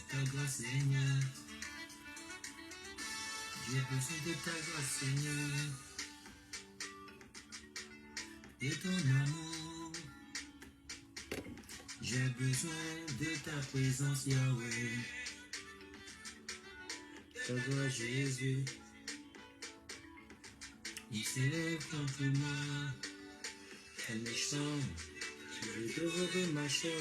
ta grâce, Seigneur. J'ai besoin de ta grâce, Seigneur. De ton amour. J'ai besoin de ta présence, Yahweh. Ta grâce, Jésus. Il s'élève contre moi. Elle me chante. Je vais développer ma chair.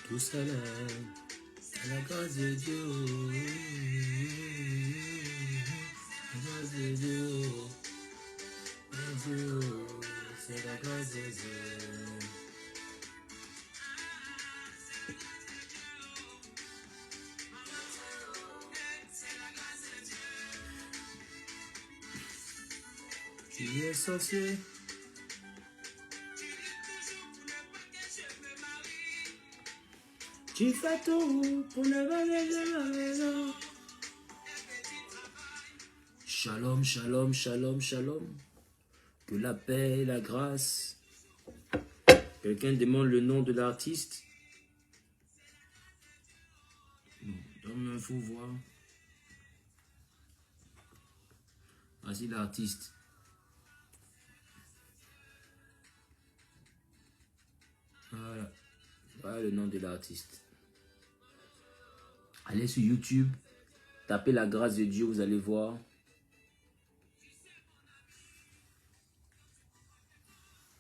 Tout ça là, la grâce de Dieu, la grâce de Dieu, c'est la grâce de Dieu. Tu es sorcier. Tu fais tout pour ne pas laisser la maison. Shalom, shalom, shalom, shalom. Que la paix et la grâce. Quelqu'un demande le nom de l'artiste. Donne-moi un faux voir. Voici l'artiste. Voilà. Voilà le nom de l'artiste. Allez sur YouTube, tapez la grâce de Dieu, vous allez voir.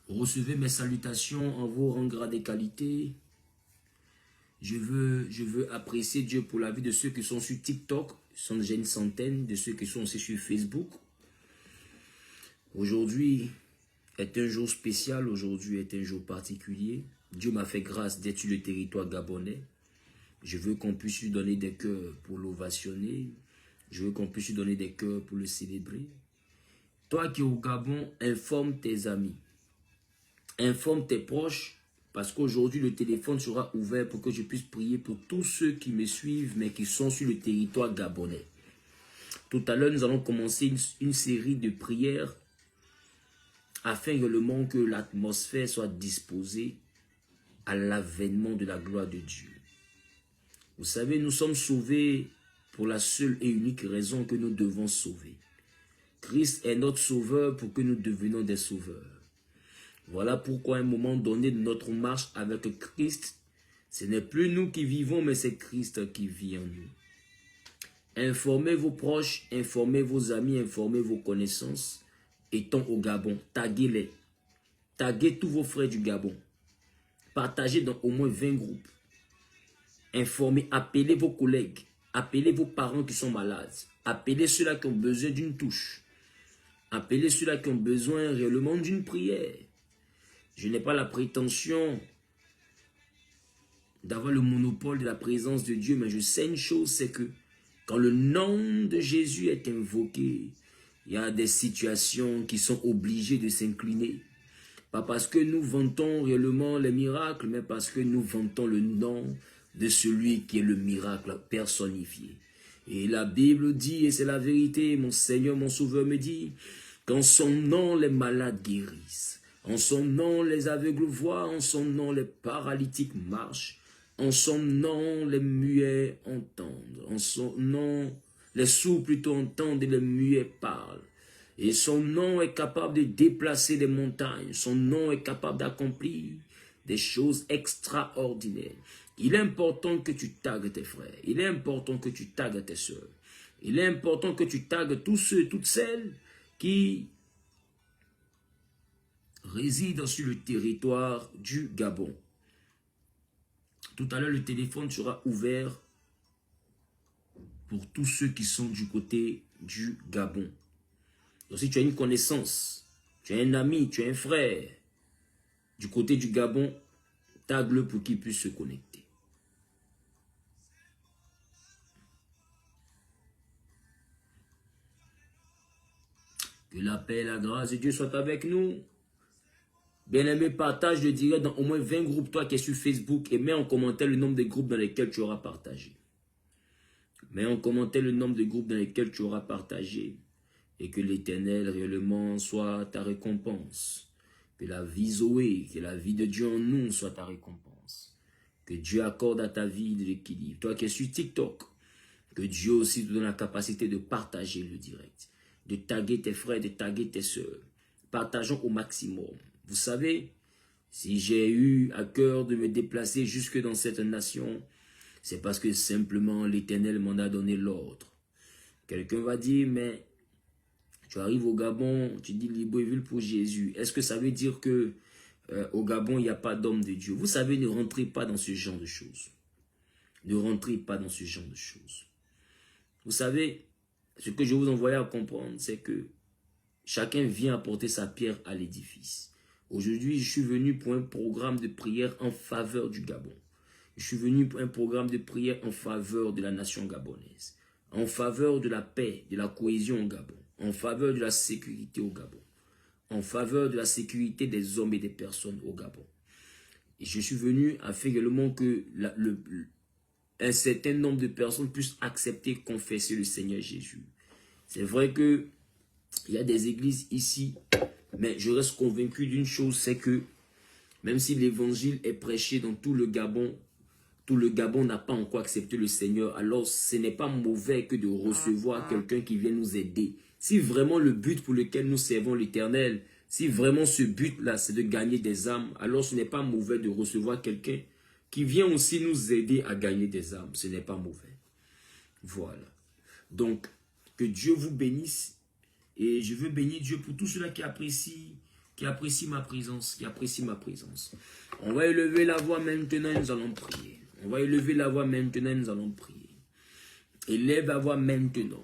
Recevez mes salutations en vos rangs, grades et qualités. Je veux apprécier Dieu pour la vie de ceux qui sont sur TikTok. Ce sont déjà une centaine de ceux qui sont aussi sur Facebook. Aujourd'hui est un jour spécial, aujourd'hui est un jour particulier. Dieu m'a fait grâce d'être sur le territoire gabonais. Je veux qu'on puisse lui donner des cœurs pour l'ovationner. Je veux qu'on puisse lui donner des cœurs pour le célébrer. Toi qui es au Gabon, informe tes amis. Informe tes proches. Parce qu'aujourd'hui, le téléphone sera ouvert pour que je puisse prier pour tous ceux qui me suivent, mais qui sont sur le territoire gabonais. Tout à l'heure, nous allons commencer une série de prières afin également que l'atmosphère soit disposée à l'avènement de la gloire de Dieu. Vous savez, nous sommes sauvés pour la seule et unique raison que nous devons sauver. Christ est notre sauveur pour que nous devenions des sauveurs. Voilà pourquoi à un moment donné de notre marche avec Christ, ce n'est plus nous qui vivons, mais c'est Christ qui vit en nous. Informez vos proches, informez vos amis, informez vos connaissances. Étant au Gabon, taguez-les. Taguez tous vos frères du Gabon. Partagez dans au moins 20 groupes. Informez, appelez vos collègues, appelez vos parents qui sont malades, appelez ceux-là qui ont besoin d'une touche, appelez ceux-là qui ont besoin réellement d'une prière. Je n'ai pas la prétention d'avoir le monopole de la présence de Dieu, mais je sais une chose, c'est que quand le nom de Jésus est invoqué, il y a des situations qui sont obligées de s'incliner. Pas parce que nous vantons réellement les miracles, mais parce que nous vantons le nom de celui qui est le miracle personnifié. Et la Bible dit, et c'est la vérité, mon Seigneur, mon Sauveur me dit, Qu'en son nom, les malades guérissent. En son nom, les aveugles voient. En son nom, les paralytiques marchent. En son nom, les muets entendent. En son nom, les sourds plutôt entendent et les muets parlent. Et son nom est capable de déplacer des montagnes. Son nom est capable d'accomplir des choses extraordinaires. Il est important que tu tagues tes frères. Il est important que tu tagues tes soeurs. Il est important que tu tagues tous ceux, toutes celles qui résident sur le territoire du Gabon. Tout à l'heure, le téléphone sera ouvert pour tous ceux qui sont du côté du Gabon. Donc, si tu as une connaissance, tu as un ami, tu as un frère du côté du Gabon, tague-le pour qu'il puisse se connecter. Que la paix et la grâce de Dieu soient avec nous. Bien-aimé, partage le direct dans au moins 20 groupes, toi qui es sur Facebook, et mets en commentaire le nombre de groupes dans lesquels tu auras partagé. Mets en commentaire le nombre de groupes dans lesquels tu auras partagé. Et que l'Éternel réellement soit ta récompense. Que la vie Zoé, que la vie de Dieu en nous soit ta récompense. Que Dieu accorde à ta vie de l'équilibre. Toi qui es sur TikTok, que Dieu aussi te donne la capacité de partager le direct. De taguer tes frères, de taguer tes soeurs. Partageons au maximum. Vous savez, si j'ai eu à cœur de me déplacer jusque dans cette nation, c'est parce que simplement l'Éternel m'en a donné l'ordre. Quelqu'un va dire, mais tu arrives au Gabon, tu dis Libreville pour Jésus. Est-ce que ça veut dire que au Gabon, il n'y a pas d'homme de Dieu? Vous savez, ne rentrez pas dans ce genre de choses. Ne rentrez pas dans ce genre de choses. Vous savez, ce que je vous envoie à comprendre, c'est que chacun vient apporter sa pierre à l'édifice. Aujourd'hui, je suis venu pour un programme de prière en faveur du Gabon. Je suis venu pour un programme de prière en faveur de la nation gabonaise, en faveur de la paix, de la cohésion au Gabon, en faveur de la sécurité au Gabon, en faveur de la sécurité des hommes et des personnes au Gabon. Et je suis venu afin également que un certain nombre de personnes puissent accepter, confesser le Seigneur Jésus. C'est vrai que il y a des églises ici, mais je reste convaincu d'une chose, c'est que même si l'évangile est prêché dans tout le Gabon n'a pas encore accepté le Seigneur, alors ce n'est pas mauvais que de recevoir quelqu'un qui vient nous aider. Si vraiment le but pour lequel nous servons l'Éternel, si vraiment ce but-là, c'est de gagner des âmes, alors ce n'est pas mauvais de recevoir quelqu'un qui vient aussi nous aider à gagner des âmes. Ce n'est pas mauvais. Voilà. Donc, que Dieu vous bénisse. Et je veux bénir Dieu pour tous ceux-là qui apprécient ma présence, On va élever la voix maintenant, nous allons prier. On va élever la voix maintenant, nous allons prier. Élève la voix maintenant.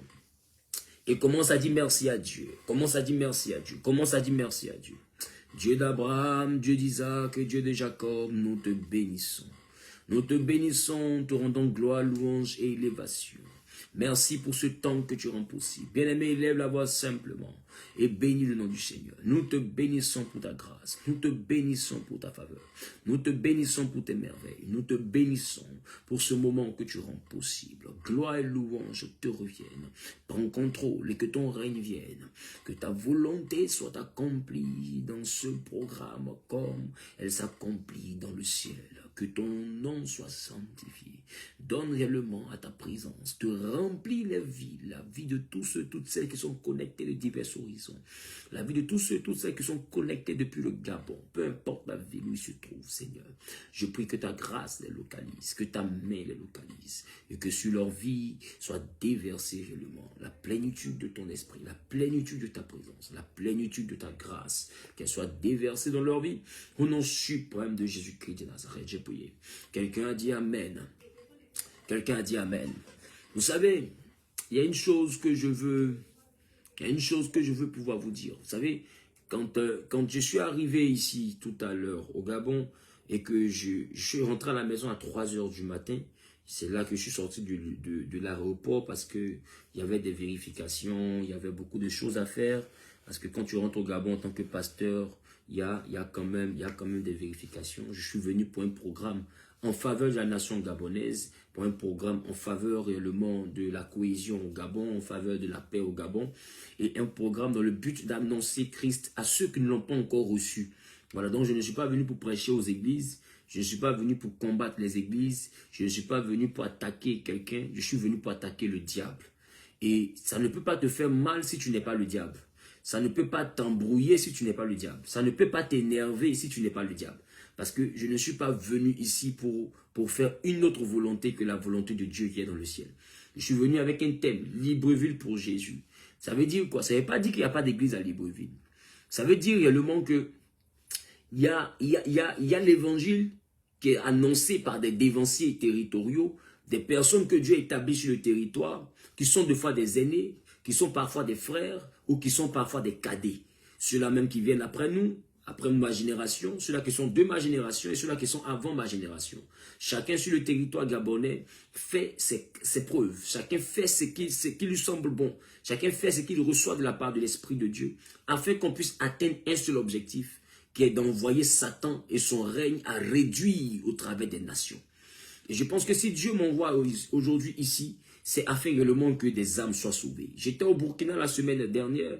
Et commence à dire merci à Dieu. Commence à dire merci à Dieu. Commence à dire merci à Dieu. Dieu d'Abraham, Dieu d'Isaac, Dieu de Jacob, nous te bénissons. Nous te bénissons, te rendons gloire, louange et élévation. Merci pour ce temps que tu rends possible. Bien-aimé, élève la voix simplement et bénis le nom du Seigneur. Nous te bénissons pour ta grâce. Nous te bénissons pour ta faveur. Nous te bénissons pour tes merveilles. Nous te bénissons pour ce moment que tu rends possible. Gloire et louange te reviennent. Prends contrôle et que ton règne vienne. Que ta volonté soit accomplie dans ce programme comme elle s'accomplit dans le ciel. Que ton nom soit sanctifié. Donne réellement à ta présence. Te remplis la vie de tous ceux, toutes celles qui sont connectés de divers horizons. La vie de tous ceux, toutes celles qui sont connectés depuis le Gabon. Peu importe la ville où ils se trouvent, Seigneur. Je prie que ta grâce les localise, que ta main les localise. Et que sur leur vie soit déversée réellement la plénitude de ton esprit, la plénitude de ta présence, la plénitude de ta grâce. Qu'elle soit déversée dans leur vie. Au nom suprême de Jésus-Christ de Nazareth, j'ai prié. Quelqu'un a dit Amen. Quelqu'un a dit Amen. Vous savez, il y a une chose que je veux pouvoir vous dire. Vous savez, quand je suis arrivé ici tout à l'heure au Gabon et que je suis rentré à la maison à 3 h du matin, c'est là que je suis sorti de l'aéroport parce qu'il y avait des vérifications, il y avait beaucoup de choses à faire. Parce que quand tu rentres au Gabon en tant que pasteur, il y a quand même des vérifications. Je suis venu pour un programme en faveur de la nation gabonaise, pour un programme en faveur réellement de la cohésion au Gabon, en faveur de la paix au Gabon, et un programme dans le but d'annoncer Christ à ceux qui ne l'ont pas encore reçu. Voilà, donc je ne suis pas venu pour prêcher aux églises, je ne suis pas venu pour combattre les églises, je ne suis pas venu pour attaquer quelqu'un, je suis venu pour attaquer le diable. Et ça ne peut pas te faire mal si tu n'es pas le diable. Ça ne peut pas t'embrouiller si tu n'es pas le diable. Ça ne peut pas t'énerver si tu n'es pas le diable. Parce que je ne suis pas venu ici pour faire une autre volonté que la volonté de Dieu qui est dans le ciel. Je suis venu avec un thème, Libreville pour Jésus. Ça veut dire quoi? Ça ne veut pas dire qu'il n'y a pas d'église à Libreville. Ça veut dire réellement que il y a l'évangile qui est annoncé par des dévanciers territoriaux, des personnes que Dieu a établies sur le territoire, qui sont des fois des aînés, qui sont parfois des frères, ou qui sont parfois des cadets. Ceux-là même qui viennent après nous, après ma génération, ceux-là qui sont de ma génération et ceux-là qui sont avant ma génération. Chacun sur le territoire gabonais fait ses preuves. Chacun fait ce qui lui semble bon. Chacun fait ce qu'il reçoit de la part de l'Esprit de Dieu, afin qu'on puisse atteindre un seul objectif, qui est d'envoyer Satan et son règne à réduire au travers des nations. Et je pense que si Dieu m'envoie aujourd'hui ici, c'est afin réellement que des âmes soient sauvées. J'étais au Burkina la semaine dernière,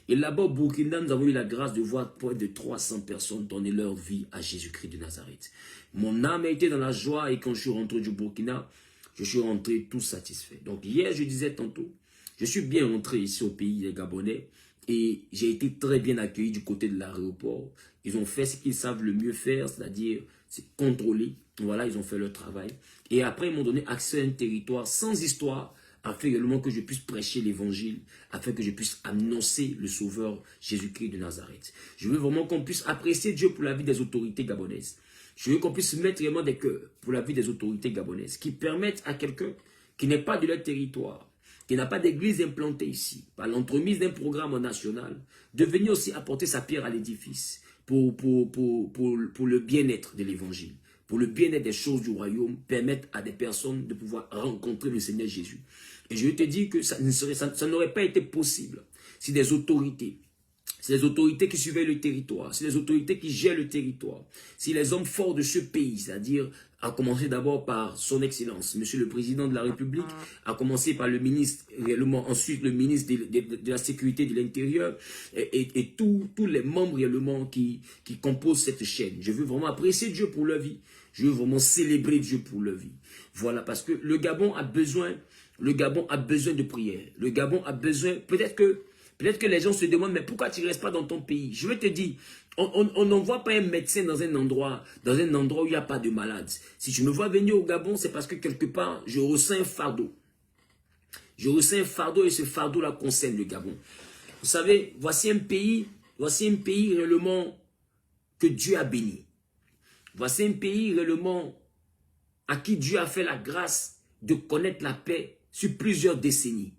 et là-bas au Burkina, nous avons eu la grâce de voir près de 300 personnes donner leur vie à Jésus-Christ de Nazareth. Mon âme a été dans la joie, et quand je suis rentré du Burkina, je suis rentré tout satisfait. Donc hier, je disais tantôt, je suis bien rentré ici au pays des Gabonais, et j'ai été très bien accueilli du côté de l'aéroport. Ils ont fait ce qu'ils savent le mieux faire, c'est-à-dire contrôler. Voilà, ils ont fait leur travail. Et après, ils m'ont donné accès à un territoire sans histoire, afin également que je puisse prêcher l'évangile, afin que je puisse annoncer le Sauveur Jésus-Christ de Nazareth. Je veux vraiment qu'on puisse apprécier Dieu pour la vie des autorités gabonaises. Je veux qu'on puisse mettre vraiment des cœurs pour la vie des autorités gabonaises, qui permettent à quelqu'un qui n'est pas de leur territoire, qui n'a pas d'église implantée ici, par l'entremise d'un programme national, de venir aussi apporter sa pierre à l'édifice pour le bien-être de l'évangile, pour le bien-être des choses du royaume, permettre à des personnes de pouvoir rencontrer le Seigneur Jésus. Et je te dis que ça n'aurait pas été possible si des autorités, c'est les autorités qui surveillent le territoire, c'est les autorités qui gèrent le territoire, si les hommes forts de ce pays, c'est-à-dire à commencer d'abord par son excellence, monsieur le président de la République, à commencer par le ministre, réellement, ensuite le ministre de la sécurité de l'intérieur, et tous les membres réellement qui composent cette chaîne. Je veux vraiment apprécier Dieu pour leur vie, je veux vraiment célébrer Dieu pour leur vie. Voilà, parce que le Gabon a besoin de prière, le Gabon a besoin, peut-être que les gens se demandent, mais pourquoi tu ne restes pas dans ton pays? Je veux te dire, on n'envoie pas un médecin dans un endroit où il n'y a pas de malades. Si tu me vois venir au Gabon, c'est parce que quelque part, je ressens un fardeau. Je ressens un fardeau et ce fardeau-là concerne le Gabon. Vous savez, voici un pays réellement que Dieu a béni. Voici un pays réellement à qui Dieu a fait la grâce de connaître la paix sur plusieurs décennies.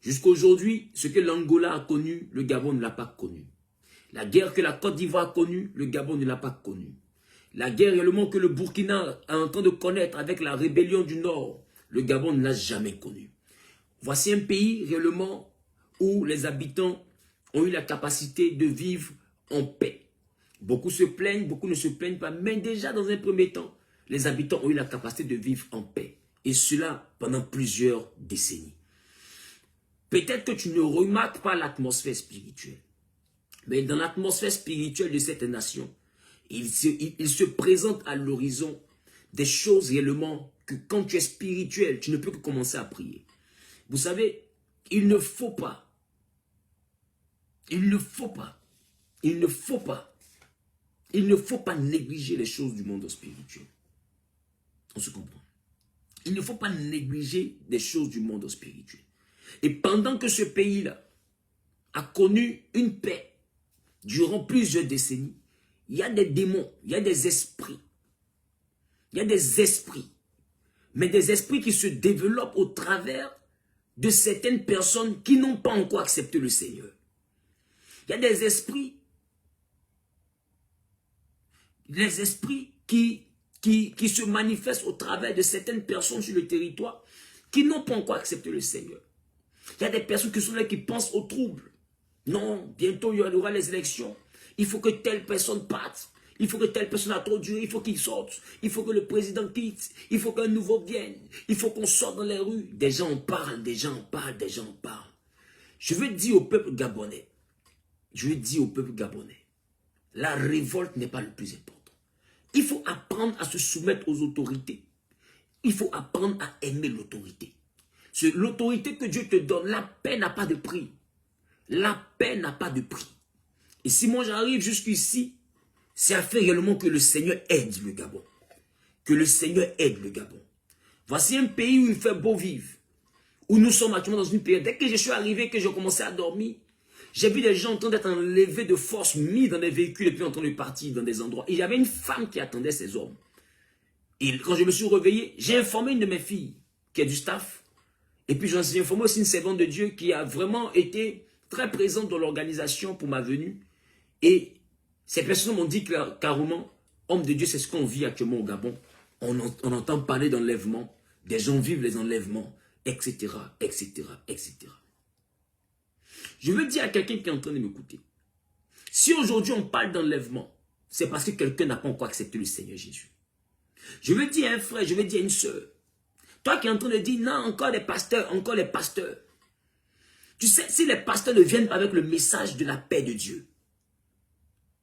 Jusqu'à aujourd'hui, ce que l'Angola a connu, le Gabon ne l'a pas connu. La guerre que la Côte d'Ivoire a connue, le Gabon ne l'a pas connue. La guerre réellement que le Burkina est en train de connaître avec la rébellion du Nord, le Gabon ne l'a jamais connue. Voici un pays réellement où les habitants ont eu la capacité de vivre en paix. Beaucoup se plaignent, beaucoup ne se plaignent pas, mais déjà dans un premier temps, les habitants ont eu la capacité de vivre en paix. Et cela pendant plusieurs décennies. Peut-être que tu ne remarques pas l'atmosphère spirituelle. Mais dans l'atmosphère spirituelle de cette nation, il se présente à l'horizon des choses réellement que quand tu es spirituel, tu ne peux que commencer à prier. Vous savez, il ne faut pas négliger les choses du monde spirituel. On se comprend. Il ne faut pas négliger les choses du monde spirituel. Et pendant que ce pays-là a connu une paix durant plusieurs décennies, il y a des démons, il y a des esprits. Il y a des esprits. Mais des esprits qui se développent au travers de certaines personnes qui n'ont pas encore accepté le Seigneur. Il y a des esprits qui se manifestent au travers de certaines personnes sur le territoire qui n'ont pas encore accepté le Seigneur. Il y a des personnes qui sont là qui pensent au trouble. Non, bientôt il y aura les élections. Il faut que telle personne parte. Il faut que telle personne a trop duré, il faut qu'il sorte. Il faut que le président quitte. Il faut qu'un nouveau vienne. Il faut qu'on sorte dans les rues. Des gens en parlent, des gens en parlent, des gens en parlent. Je veux dire au peuple gabonais, la révolte n'est pas le plus important. Il faut apprendre à se soumettre aux autorités. Il faut apprendre à aimer l'autorité. L'autorité que Dieu te donne, la paix n'a pas de prix. La paix n'a pas de prix. Et si moi j'arrive jusqu'ici, c'est à faire réellement que le Seigneur aide le Gabon. Que le Seigneur aide le Gabon. Voici un pays où il fait beau vivre. Où nous sommes actuellement dans une période. Dès que je suis arrivé, que j'ai commencé à dormir, j'ai vu des gens en train d'être enlevés de force, mis dans des véhicules et puis en train de partir dans des endroits. Et il y avait une femme qui attendait ces hommes. Et quand je me suis réveillé, j'ai informé une de mes filles qui est du staff. Et puis j'ai informé aussi une servante de Dieu qui a vraiment été très présente dans l'organisation pour ma venue. Et ces personnes m'ont dit carrément, homme de Dieu, c'est ce qu'on vit actuellement au Gabon. On entend parler d'enlèvement, des gens vivent les enlèvements, etc., etc., etc. Je veux dire à quelqu'un qui est en train de m'écouter, si aujourd'hui on parle d'enlèvement, c'est parce que quelqu'un n'a pas encore accepté le Seigneur Jésus. Je veux dire à un frère, je veux dire à une soeur, toi qui es en train de dire, non, encore les pasteurs, encore les pasteurs. Tu sais, si les pasteurs ne viennent pas avec le message de la paix de Dieu,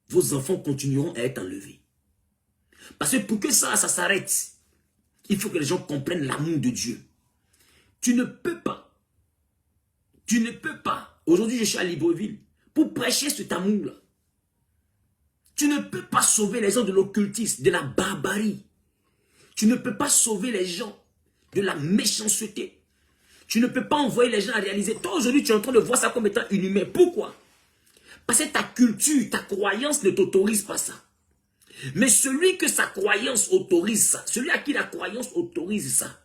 vos enfants continueront à être enlevés. Parce que pour que ça s'arrête, il faut que les gens comprennent l'amour de Dieu. Tu ne peux pas, aujourd'hui je suis à Libreville, pour prêcher cet amour-là. Tu ne peux pas sauver les gens de l'occultisme, de la barbarie. Tu ne peux pas sauver les gens de la méchanceté. Tu ne peux pas envoyer les gens à réaliser. Toi aujourd'hui tu es en train de voir ça comme étant inhumain. Pourquoi? Parce que ta culture, ta croyance ne t'autorise pas ça. Mais celui que sa croyance autorise ça, celui à qui la croyance autorise ça,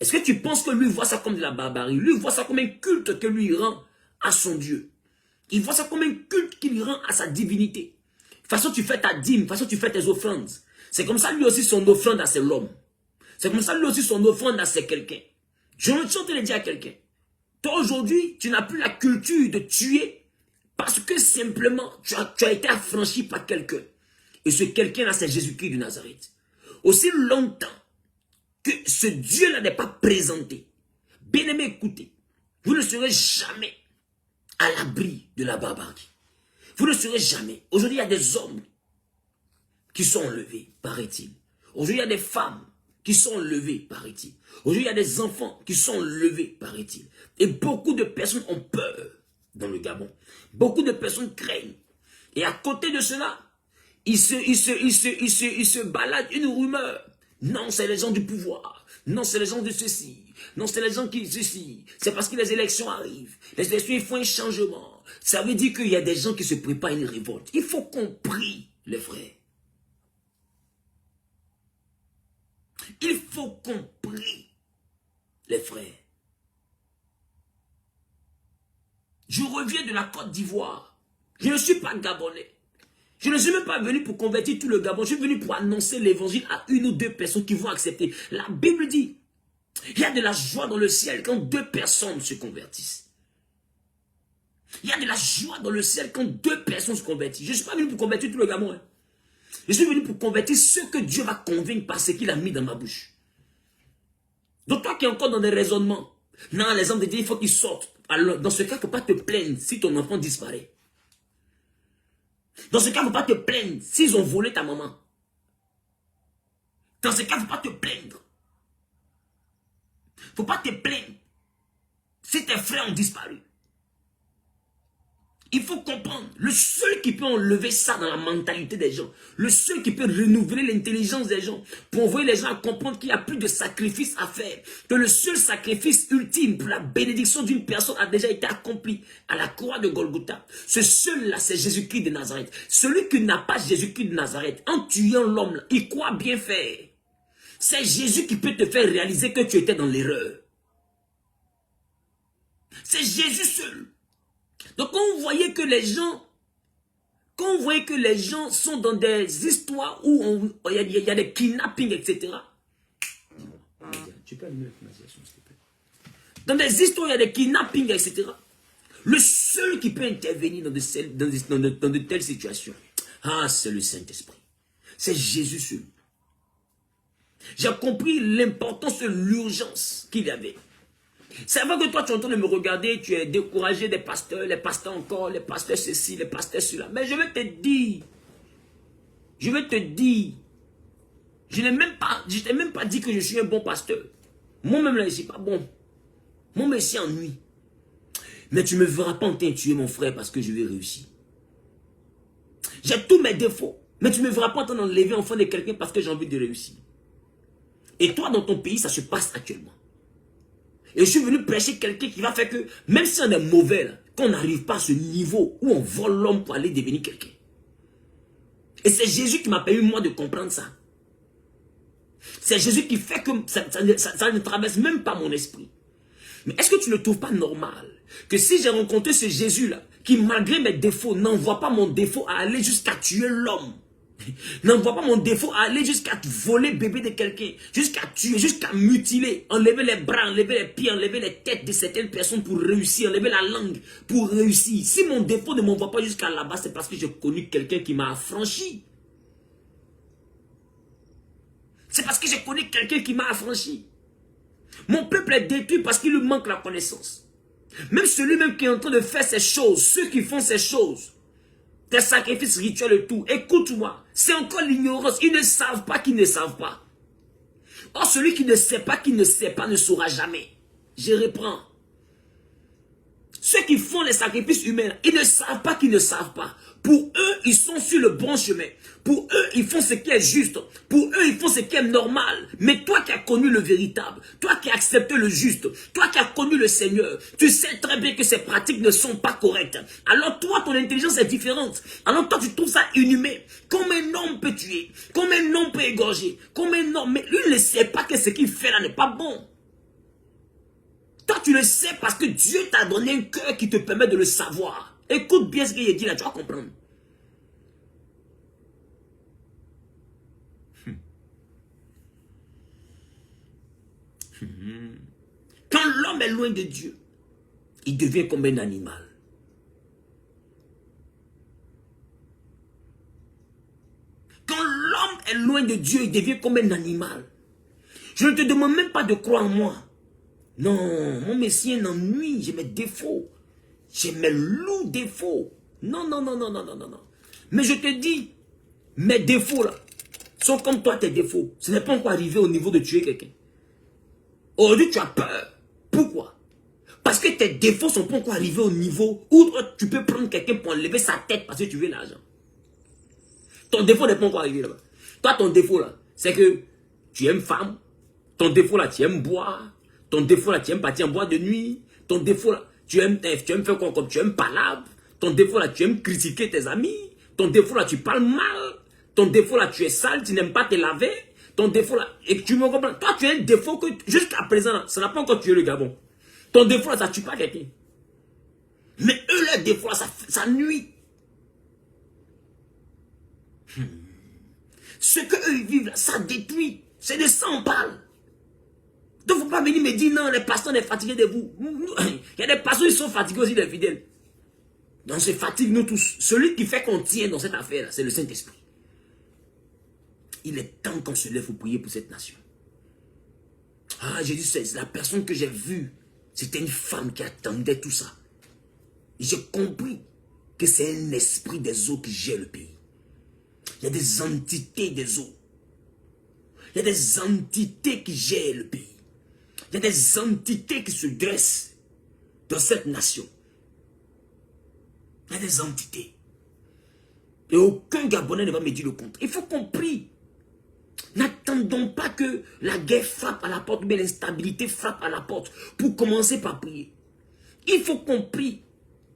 est-ce que tu penses que lui voit ça comme de la barbarie? Lui voit ça comme un culte que lui rend à son Dieu. Il voit ça comme un culte qu'il rend à sa divinité. De toute façon, tu fais ta dîme, de toute façon, tu fais tes offrandes. C'est comme ça lui aussi son offrande à c'est l'homme. C'est comme ça lui aussi son offrande à c'est quelqu'un. Je ne suis en train de dire à quelqu'un. Toi aujourd'hui, tu n'as plus la culture de tuer parce que simplement tu as été affranchi par quelqu'un. Et ce quelqu'un-là, c'est Jésus-Christ de Nazareth. Aussi longtemps que ce Dieu-là n'est pas présenté, bien-aimé, écoutez, vous ne serez jamais à l'abri de la barbarie. Vous ne serez jamais. Aujourd'hui, il y a des hommes qui sont enlevés, paraît-il. Aujourd'hui, il y a des femmes qui sont enlevées, paraît-il. Aujourd'hui, il y a des enfants qui sont enlevés, paraît-il. Et beaucoup de personnes ont peur dans le Gabon. Beaucoup de personnes craignent. Et à côté de cela, il se balade une rumeur. Non, c'est les gens du pouvoir. Non, c'est les gens de ceci. Non, c'est les gens qui ceci. C'est parce que les élections arrivent. Les élections, ils font un changement. Ça veut dire qu'il y a des gens qui se préparent à une révolte. Il faut qu'on prie, les frères. Il faut qu'on prie, les frères. Je reviens de la Côte d'Ivoire. Je ne suis pas gabonais. Je ne suis même pas venu pour convertir tout le Gabon. Je suis venu pour annoncer l'évangile à une ou deux personnes qui vont accepter. La Bible dit, il y a de la joie dans le ciel quand deux personnes se convertissent. Il y a de la joie dans le ciel quand deux personnes se convertissent. Je ne suis pas venu pour convertir tout le Gabon. Hein. Je suis venu pour convertir ceux que Dieu va convaincre par ce qu'il a mis dans ma bouche. Donc toi qui es encore dans des raisonnements, non, les hommes de Dieu, il faut qu'ils sortent. Alors, dans ce cas, il ne faut pas te plaindre si ton enfant disparaît. Dans ce cas, il ne faut pas te plaindre s'ils ont volé ta maman. Dans ce cas, il ne faut pas te plaindre. Il ne faut pas te plaindre si tes frères ont disparu. Il faut comprendre, le seul qui peut enlever ça dans la mentalité des gens, le seul qui peut renouveler l'intelligence des gens, pour envoyer les gens à comprendre qu'il n'y a plus de sacrifice à faire, que le seul sacrifice ultime pour la bénédiction d'une personne a déjà été accompli à la croix de Golgotha. Ce seul-là, c'est Jésus-Christ de Nazareth. Celui qui n'a pas Jésus-Christ de Nazareth, en tuant l'homme, il croit bien faire. C'est Jésus qui peut te faire réaliser que tu étais dans l'erreur. C'est Jésus seul. Donc quand vous voyez que les gens, sont dans des histoires où il y a des kidnappings, etc. Tu peux allumer la climatisation, s'il te plaît. Dans des histoires, il y a des kidnappings, etc. Le seul qui peut intervenir dans de telles situations, c'est le Saint-Esprit. C'est Jésus seul. J'ai compris l'importance de l'urgence qu'il y avait. C'est vrai que toi, tu es en train de me regarder, tu es découragé des pasteurs, les pasteurs encore, les pasteurs ceci, les pasteurs cela. Mais je vais te dire, je t'ai même pas dit que je suis un bon pasteur. Moi-même là, je ne suis pas bon. Moi-même, je suis ennuyé. Mais tu ne me verras pas en train de tuer mon frère parce que je vais réussir. J'ai tous mes défauts. Mais tu ne me verras pas en train d'enlever l'enfant de quelqu'un parce que j'ai envie de réussir. Et toi, dans ton pays, ça se passe actuellement. Et je suis venu prêcher quelqu'un qui va faire que, même si on est mauvais, qu'on n'arrive pas à ce niveau où on vole l'homme pour aller devenir quelqu'un. Et c'est Jésus qui m'a permis, moi, de comprendre ça. C'est Jésus qui fait que ça ne traverse même pas mon esprit. Mais est-ce que tu ne trouves pas normal que si j'ai rencontré ce Jésus-là, qui malgré mes défauts, n'envoie pas mon défaut à aller jusqu'à tuer l'homme, n'envoie pas mon défaut à aller jusqu'à voler le bébé de quelqu'un, jusqu'à tuer, jusqu'à mutiler, enlever les bras, enlever les pieds, enlever les têtes de certaines personnes pour réussir, enlever la langue pour réussir. Si mon défaut ne m'envoie pas jusqu'à là-bas, c'est parce que j'ai connu quelqu'un qui m'a affranchi. C'est parce que j'ai connu quelqu'un qui m'a affranchi. Mon peuple est détruit parce qu'il lui manque la connaissance. Même celui-même qui est en train de faire ces choses, ceux qui font ces choses, des sacrifices rituels et tout, écoute-moi, c'est encore l'ignorance. Ils ne savent pas qu'ils ne savent pas. Or, celui qui ne sait pas qu'il ne sait pas ne saura jamais. Je reprends. Ceux qui font les sacrifices humains, ils ne savent pas qu'ils ne savent pas. Pour eux, ils sont sur le bon chemin. Pour eux, ils font ce qui est juste. Pour eux, ils font ce qui est normal. Mais toi qui as connu le véritable, toi qui as accepté le juste, toi qui as connu le Seigneur, tu sais très bien que ces pratiques ne sont pas correctes. Alors toi, ton intelligence est différente. Alors toi, tu trouves ça inhumain. Comme un homme peut tuer, comme un homme peut égorger, comme un homme. Mais lui ne sait pas que ce qu'il fait là n'est pas bon. Toi, tu le sais parce que Dieu t'a donné un cœur qui te permet de le savoir. Écoute bien ce qu'il a dit là, tu vas comprendre. Quand l'homme est loin de Dieu, il devient comme un animal. Quand l'homme est loin de Dieu, il devient comme un animal. Je ne te demande même pas de croire en moi. Non, mon Messie n'ennuie, j'ai mes défauts. J'ai mes lourds défauts. Non, non, non, non, non, non, non, non. Mais je te dis, mes défauts là, sont comme toi tes défauts. Ce n'est pas encore arrivé au niveau de tuer quelqu'un. Aujourd'hui, tu as peur. Pourquoi? Parce que tes défauts ne sont pas encore arrivés au niveau où tu peux prendre quelqu'un pour enlever sa tête parce que tu veux l'argent. Ton défaut n'est pas encore arrivé là-bas. Toi, ton défaut là, c'est que tu aimes femme. Ton défaut là, tu aimes boire. Ton défaut là, tu aimes partir en boîte de nuit. Ton défaut là, tu aimes faire quoi comme tu aimes palabre. Ton défaut là, tu aimes critiquer tes amis. Ton défaut là, tu parles mal. Ton défaut là, tu es sale, tu n'aimes pas te laver. Ton défaut là, et tu me comprends. Toi, tu as un défaut que jusqu'à présent, là, ça n'a pas encore tué le Gabon. Ton défaut là, ça ne tue pas quelqu'un. Mais eux, leur défaut là, ça nuit. Ce qu'eux vivent là, ça détruit. C'est de ça on parle. Donc, il ne faut pas venir me dire non, les pasteurs sont fatigués de vous. Il y a des pasteurs qui sont fatigués aussi des fidèles. Donc, on se fatigue nous tous. Celui qui fait qu'on tient dans cette affaire-là, c'est le Saint-Esprit. Il est temps qu'on se lève pour prier pour cette nation. Ah, j'ai dit, c'est la personne que j'ai vue. C'était une femme qui attendait tout ça. J'ai compris que c'est un esprit des eaux qui gère le pays. Il y a des entités des eaux. Il y a des entités qui gèrent le pays. Il y a des entités qui se dressent dans cette nation. Il y a des entités. Et aucun Gabonais ne va me dire le contraire. Il faut qu'on prie. N'attendons pas que la guerre frappe à la porte, mais l'instabilité frappe à la porte pour commencer par prier. Il faut qu'on prie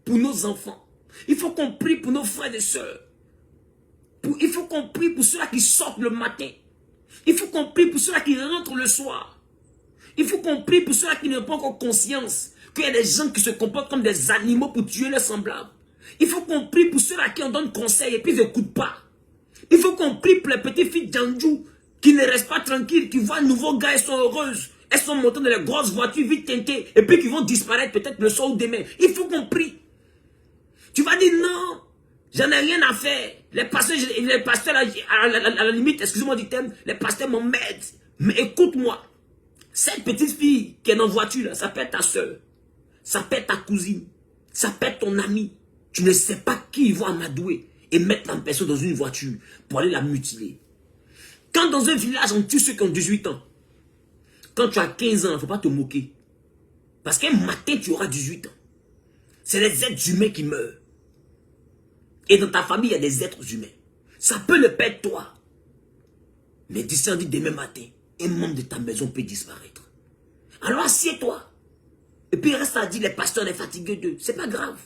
pour nos enfants. Il faut qu'on prie pour nos frères et sœurs. Il faut qu'on prie pour ceux-là qui sortent le matin. Il faut qu'on prie pour ceux-là qui rentrent le soir. Il faut qu'on prie pour ceux-là qui n'ont pas encore conscience qu'il y a des gens qui se comportent comme des animaux pour tuer leurs semblables. Il faut qu'on prie pour ceux-là qui en donnent conseil et puis ils n'écoutent pas. Il faut qu'on prie pour les petites filles d'Andjou qui ne restent pas tranquilles, qui voient un nouveau gars, elles sont heureuses. Elles sont montées dans les grosses voitures vite teintées et puis qui vont disparaître peut-être le soir ou demain. Il faut qu'on prie. Tu vas dire non, J'en ai rien à faire. Les pasteurs à la limite, excusez-moi du terme, les pasteurs m'emmerdent. Mais écoute-moi. Cette petite fille qui est dans la voiture, là, ça peut être ta soeur. Ça peut être ta cousine. Ça peut être ton ami. Tu ne sais pas qui ils vont amadouer et mettre la personne dans une voiture pour aller la mutiler. Quand dans un village, on tue ceux qui ont 18 ans. Quand tu as 15 ans, il ne faut pas te moquer. Parce qu'un matin, tu auras 18 ans. C'est les êtres humains qui meurent. Et dans ta famille, il y a des êtres humains. Ça peut ne pas être toi. Mais descendis demain matin, un membre de ta maison peut disparaître. Alors assieds-toi. Et puis reste à dire, les pasteurs, les fatigués d'eux. C'est pas grave.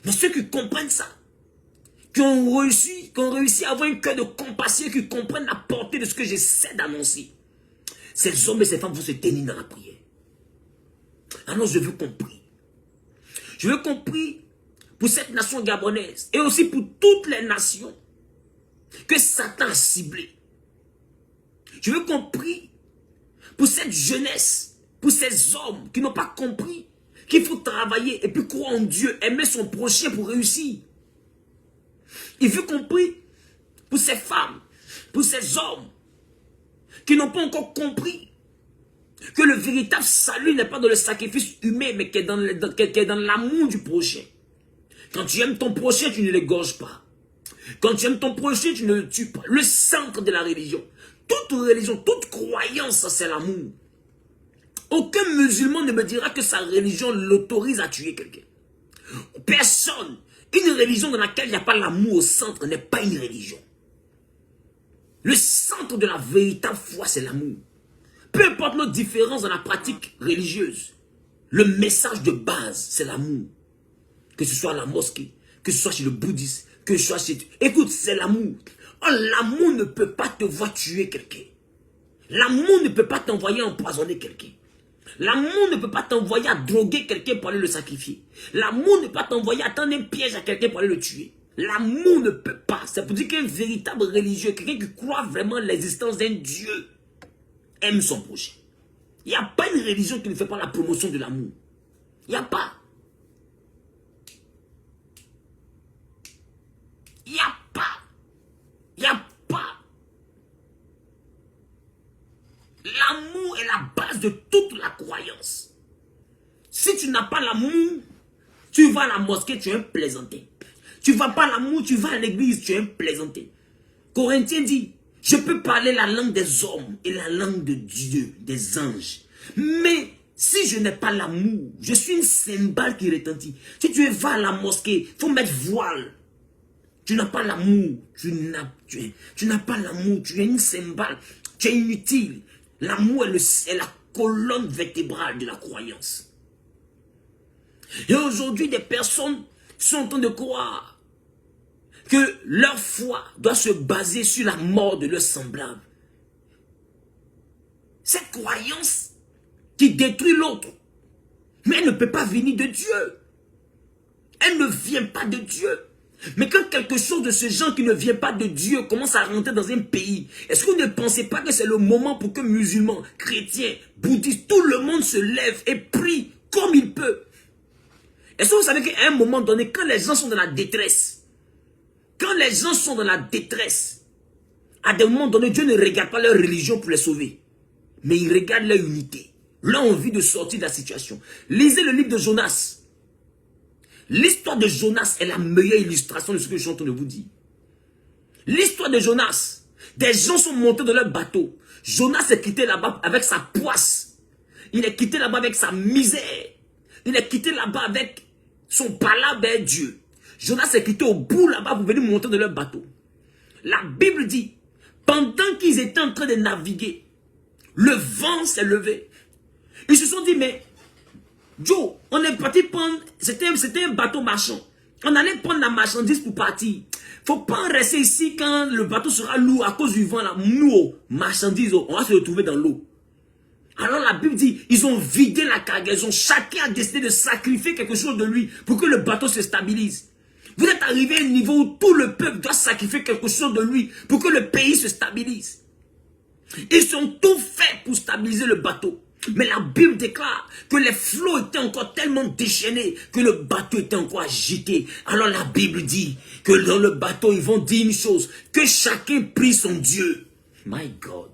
Mais ceux qui comprennent ça, qui ont réussi à avoir un cœur de compassion, qui comprennent la portée de ce que j'essaie d'annoncer, ces hommes et ces femmes vont se tenir dans la prière. Alors je veux qu'on prie. Je veux qu'on prie pour cette nation gabonaise et aussi pour toutes les nations que Satan a ciblées. Je veux qu'on prie pour cette jeunesse, pour ces hommes qui n'ont pas compris qu'il faut travailler et puis croire en Dieu, aimer son prochain pour réussir. Il faut qu'on prie pour ces femmes, pour ces hommes qui n'ont pas encore compris que le véritable salut n'est pas dans le sacrifice humain, mais qui est dans l'amour du prochain. Quand tu aimes ton prochain, tu ne l'égorges pas. Quand tu aimes ton prochain, tu ne le tues pas. Le centre de la religion, toute croyance, c'est l'amour. Aucun musulman ne me dira que sa religion l'autorise à tuer quelqu'un. Personne. Une religion dans laquelle il n'y a pas l'amour au centre n'est pas une religion. Le centre de la véritable foi, c'est l'amour. Peu importe nos différences dans la pratique religieuse, le message de base, c'est l'amour. Que ce soit à la mosquée, que ce soit chez le bouddhiste, que ce soit chez... Écoute, c'est l'amour. Oh, l'amour ne peut pas te voir tuer quelqu'un. L'amour ne peut pas t'envoyer empoisonner quelqu'un. L'amour ne peut pas t'envoyer à droguer quelqu'un pour aller le sacrifier. L'amour ne peut pas t'envoyer à tendre un piège à quelqu'un pour aller le tuer. L'amour ne peut pas. Ça veut dire qu'un véritable religieux, quelqu'un qui croit vraiment à l'existence d'un Dieu, aime son prochain. Il n'y a pas une religion qui ne fait pas la promotion de l'amour. Il n'y a pas. Il n'y a pas. Il n'y a pas. L'amour est la base de toute la croyance. Si tu n'as pas l'amour, tu vas à la mosquée, tu es un plaisantin. Tu ne vas pas à l'amour, tu vas à l'église, tu es un plaisantin. Corinthiens dit, je peux parler la langue des hommes et la langue de Dieu, des anges. Mais si je n'ai pas l'amour, je suis une cymbale qui retentit. Si tu vas à la mosquée, il faut mettre voile. Tu n'as pas l'amour, tu n'as pas l'amour, tu es une cymbale, tu es inutile. L'amour est la colonne vertébrale de la croyance. Et aujourd'hui, des personnes sont en train de croire que leur foi doit se baser sur la mort de leurs semblables. Cette croyance qui détruit l'autre, mais elle ne peut pas venir de Dieu. Elle ne vient pas de Dieu. Mais quand quelque chose de ce genre qui ne vient pas de Dieu commence à rentrer dans un pays, est-ce que vous ne pensez pas que c'est le moment pour que musulmans, chrétiens, bouddhistes, tout le monde se lève et prie comme il peut? Est-ce que vous savez qu'à un moment donné, quand les gens sont dans la détresse, à des moments donnés, Dieu ne regarde pas leur religion pour les sauver, mais il regarde leur unité, leur envie de sortir de la situation. Lisez le livre de Jonas. L'histoire de Jonas est la meilleure illustration de ce que je suis en train de vous dire. L'histoire de Jonas, des gens sont montés dans leur bateau. Jonas est quitté là-bas avec sa poisse. Il est quitté là-bas avec sa misère. Il est quitté là-bas avec son palabre avec Dieu. Jonas est quitté au bout là-bas pour venir monter dans leur bateau. La Bible dit, pendant qu'ils étaient en train de naviguer, le vent s'est levé. Ils se sont dit, mais Joe, on est parti prendre, c'était un bateau marchand. On allait prendre la marchandise pour partir. Faut pas rester ici quand le bateau sera lourd à cause du vent là. Nous, marchandises, on va se retrouver dans l'eau. Alors la Bible dit, ils ont vidé la cargaison. Chacun a décidé de sacrifier quelque chose de lui pour que le bateau se stabilise. Vous êtes arrivé à un niveau où tout le peuple doit sacrifier quelque chose de lui pour que le pays se stabilise. Ils ont tout fait pour stabiliser le bateau. Mais la Bible déclare que les flots étaient encore tellement déchaînés que le bateau était encore agité. Alors la Bible dit que dans le bateau, ils vont dire une chose, que chacun prie son Dieu. My God.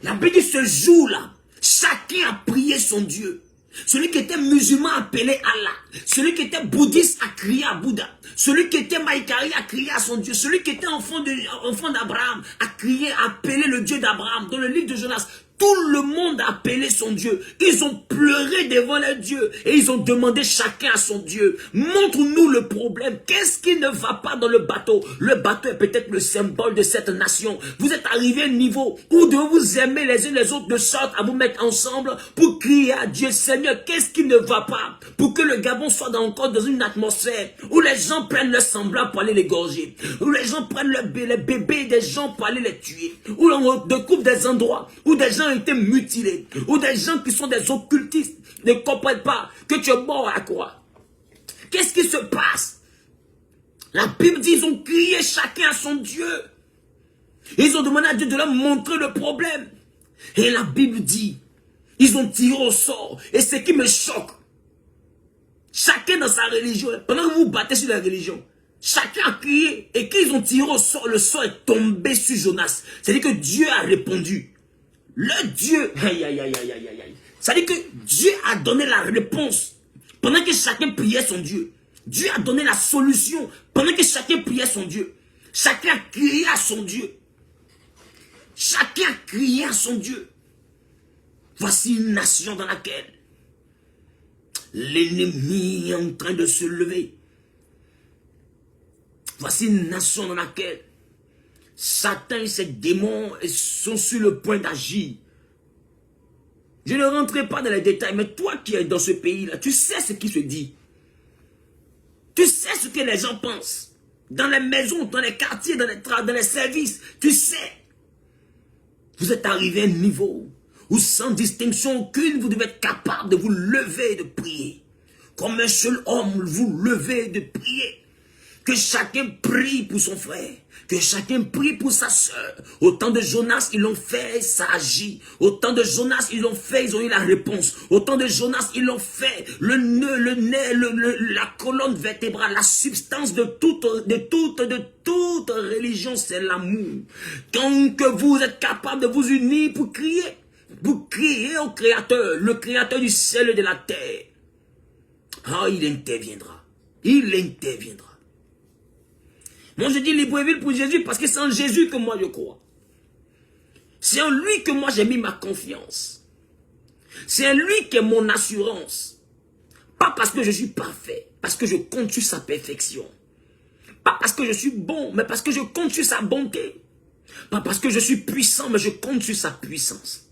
La Bible dit ce jour-là, chacun a prié son Dieu. Celui qui était musulman appelait Allah. Celui qui était bouddhiste a crié à Bouddha. Celui qui était maïkari a crié à son Dieu. Celui qui était enfant d'Abraham a crié, a appelé le Dieu d'Abraham. Dans le livre de Jonas, tout le monde a appelé son Dieu. Ils ont pleuré devant leur Dieu. Et ils ont demandé chacun à son Dieu. Montre-nous le problème. Qu'est-ce qui ne va pas dans le bateau? Le bateau est peut-être le symbole de cette nation. Vous êtes arrivé à un niveau où de vous aimer les uns les autres de sorte à vous mettre ensemble pour crier à Dieu. Seigneur, qu'est-ce qui ne va pas? Pour que le Gabon soit encore dans une atmosphère où les gens prennent leur semblant pour aller les gorger. Où les gens prennent les bébés des gens pour aller les tuer. Où on découvre des endroits où des gens ont été mutilés, ou des gens qui sont des occultistes ne comprennent pas que tu es mort à la croix. Qu'est-ce qui se passe? La Bible dit ils ont crié chacun à son Dieu. Ils ont demandé à Dieu de leur montrer le problème. Et la Bible dit ils ont tiré au sort. Et ce qui me choque, chacun dans sa religion, pendant que vous vous battez sur la religion, chacun a crié et qu'ils ont tiré au sort, le sort est tombé sur Jonas. C'est-à-dire que Dieu a répondu. Le Dieu, ça veut dire que Dieu a donné la réponse pendant que chacun priait son Dieu. Dieu a donné la solution pendant que chacun priait son Dieu. Chacun a crié à son Dieu. Chacun a crié à son Dieu. Voici une nation dans laquelle l'ennemi est en train de se lever. Voici une nation dans laquelle Satan et ses démons sont sur le point d'agir. Je ne rentrerai pas dans les détails, mais toi qui es dans ce pays-là, tu sais ce qui se dit. Tu sais ce que les gens pensent. Dans les maisons, dans les quartiers, dans les services, tu sais. Vous êtes arrivé à un niveau où sans distinction aucune, vous devez être capable de vous lever et de prier. Comme un seul homme, vous levez et de prier. Que chacun prie pour son frère. Que chacun prie pour sa soeur. Autant de Jonas, ils l'ont fait, ça agit. Autant de Jonas, ils l'ont fait, ils ont eu la réponse. Autant de Jonas, ils l'ont fait. Le nœud, le nez, la colonne vertébrale, la substance de toute religion, c'est l'amour. Donc vous êtes capable de vous unir pour crier. Vous criez au Créateur, le Créateur du ciel et de la terre. Ah, il interviendra. Il interviendra. Moi, je dis Libreville pour Jésus parce que c'est en Jésus que moi je crois. C'est en lui que moi j'ai mis ma confiance. C'est en lui qui est mon assurance. Pas parce que je suis parfait, parce que je compte sur sa perfection. Pas parce que je suis bon, mais parce que je compte sur sa bonté. Pas parce que je suis puissant, mais je compte sur sa puissance.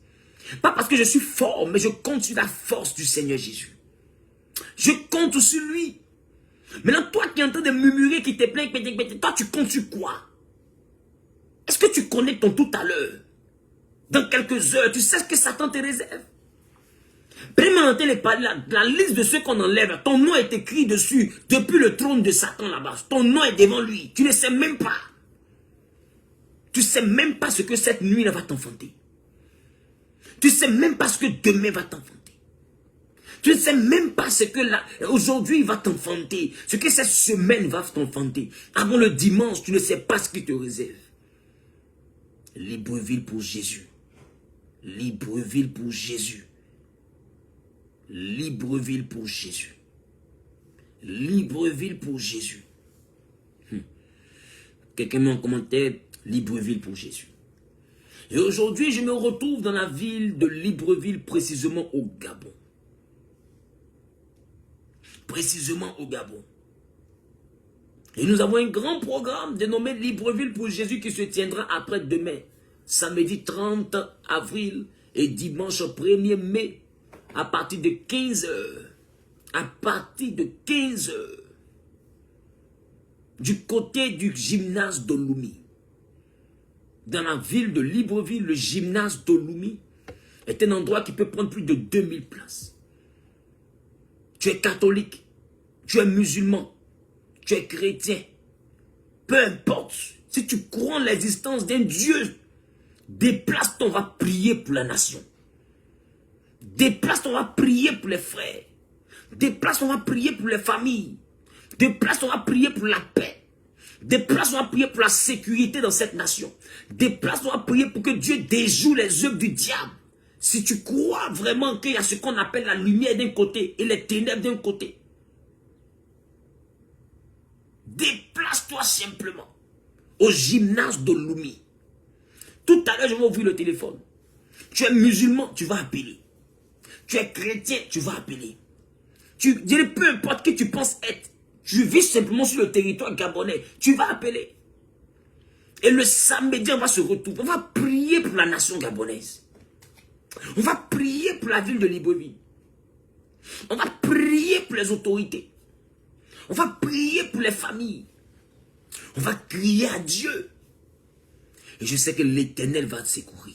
Pas parce que je suis fort, mais je compte sur la force du Seigneur Jésus. Je compte sur lui. Maintenant, toi qui es en train de murmurer, qui te plaint, toi tu comptes sur quoi? Est-ce que tu connais ton tout à l'heure? Dans quelques heures, tu sais ce que Satan te réserve? Préménantez la liste de ceux qu'on enlève. Ton nom est écrit dessus depuis le trône de Satan là-bas. Ton nom est devant lui. Tu ne sais même pas. Tu ne sais même pas ce que cette nuit va t'enfanter. Tu ne sais même pas ce que demain va t'enfanter. Tu ne sais même pas ce que aujourd'hui va t'enfanter. Ce que cette semaine va t'enfanter. Avant le dimanche, tu ne sais pas ce qui te réserve. Libreville pour Jésus. Libreville pour Jésus. Libreville pour Jésus. Libreville pour Jésus. Quelqu'un met en commentaire Libreville pour Jésus. Et aujourd'hui, je me retrouve dans la ville de Libreville, précisément au Gabon. Précisément au Gabon. Et nous avons un grand programme dénommé Libreville pour Jésus qui se tiendra après-demain, samedi 30 avril et dimanche 1er mai, à partir de 15h. À partir de 15h. Du côté du gymnase d'Oloumi. Dans la ville de Libreville, le gymnase d'Oloumi est un endroit qui peut prendre plus de 2000 places. Tu es catholique, tu es musulman, tu es chrétien. Peu importe, si tu crois en l'existence d'un Dieu, déplace-toi, on va prier pour la nation. Déplace-toi, on va prier pour les frères. Déplace-toi, on va prier pour les familles. Déplace-toi, on va prier pour la paix. Déplace-toi, on va prier pour la sécurité dans cette nation. Déplace-toi, on va prier pour que Dieu déjoue les œuvres du diable. Si tu crois vraiment qu'il y a ce qu'on appelle la lumière d'un côté et les ténèbres d'un côté, déplace-toi simplement au gymnase de Lumi. Tout à l'heure, je vais ouvrir le téléphone. Tu es musulman, tu vas appeler. Tu es chrétien, tu vas appeler. Peu importe qui tu penses être, tu vis simplement sur le territoire gabonais, tu vas appeler. Et le samedi, on va se retrouver. On va prier pour la nation gabonaise. On va prier pour la ville de Libreville. On va prier pour les autorités. On va prier pour les familles. On va crier à Dieu. Et je sais que l'Éternel va te secourir.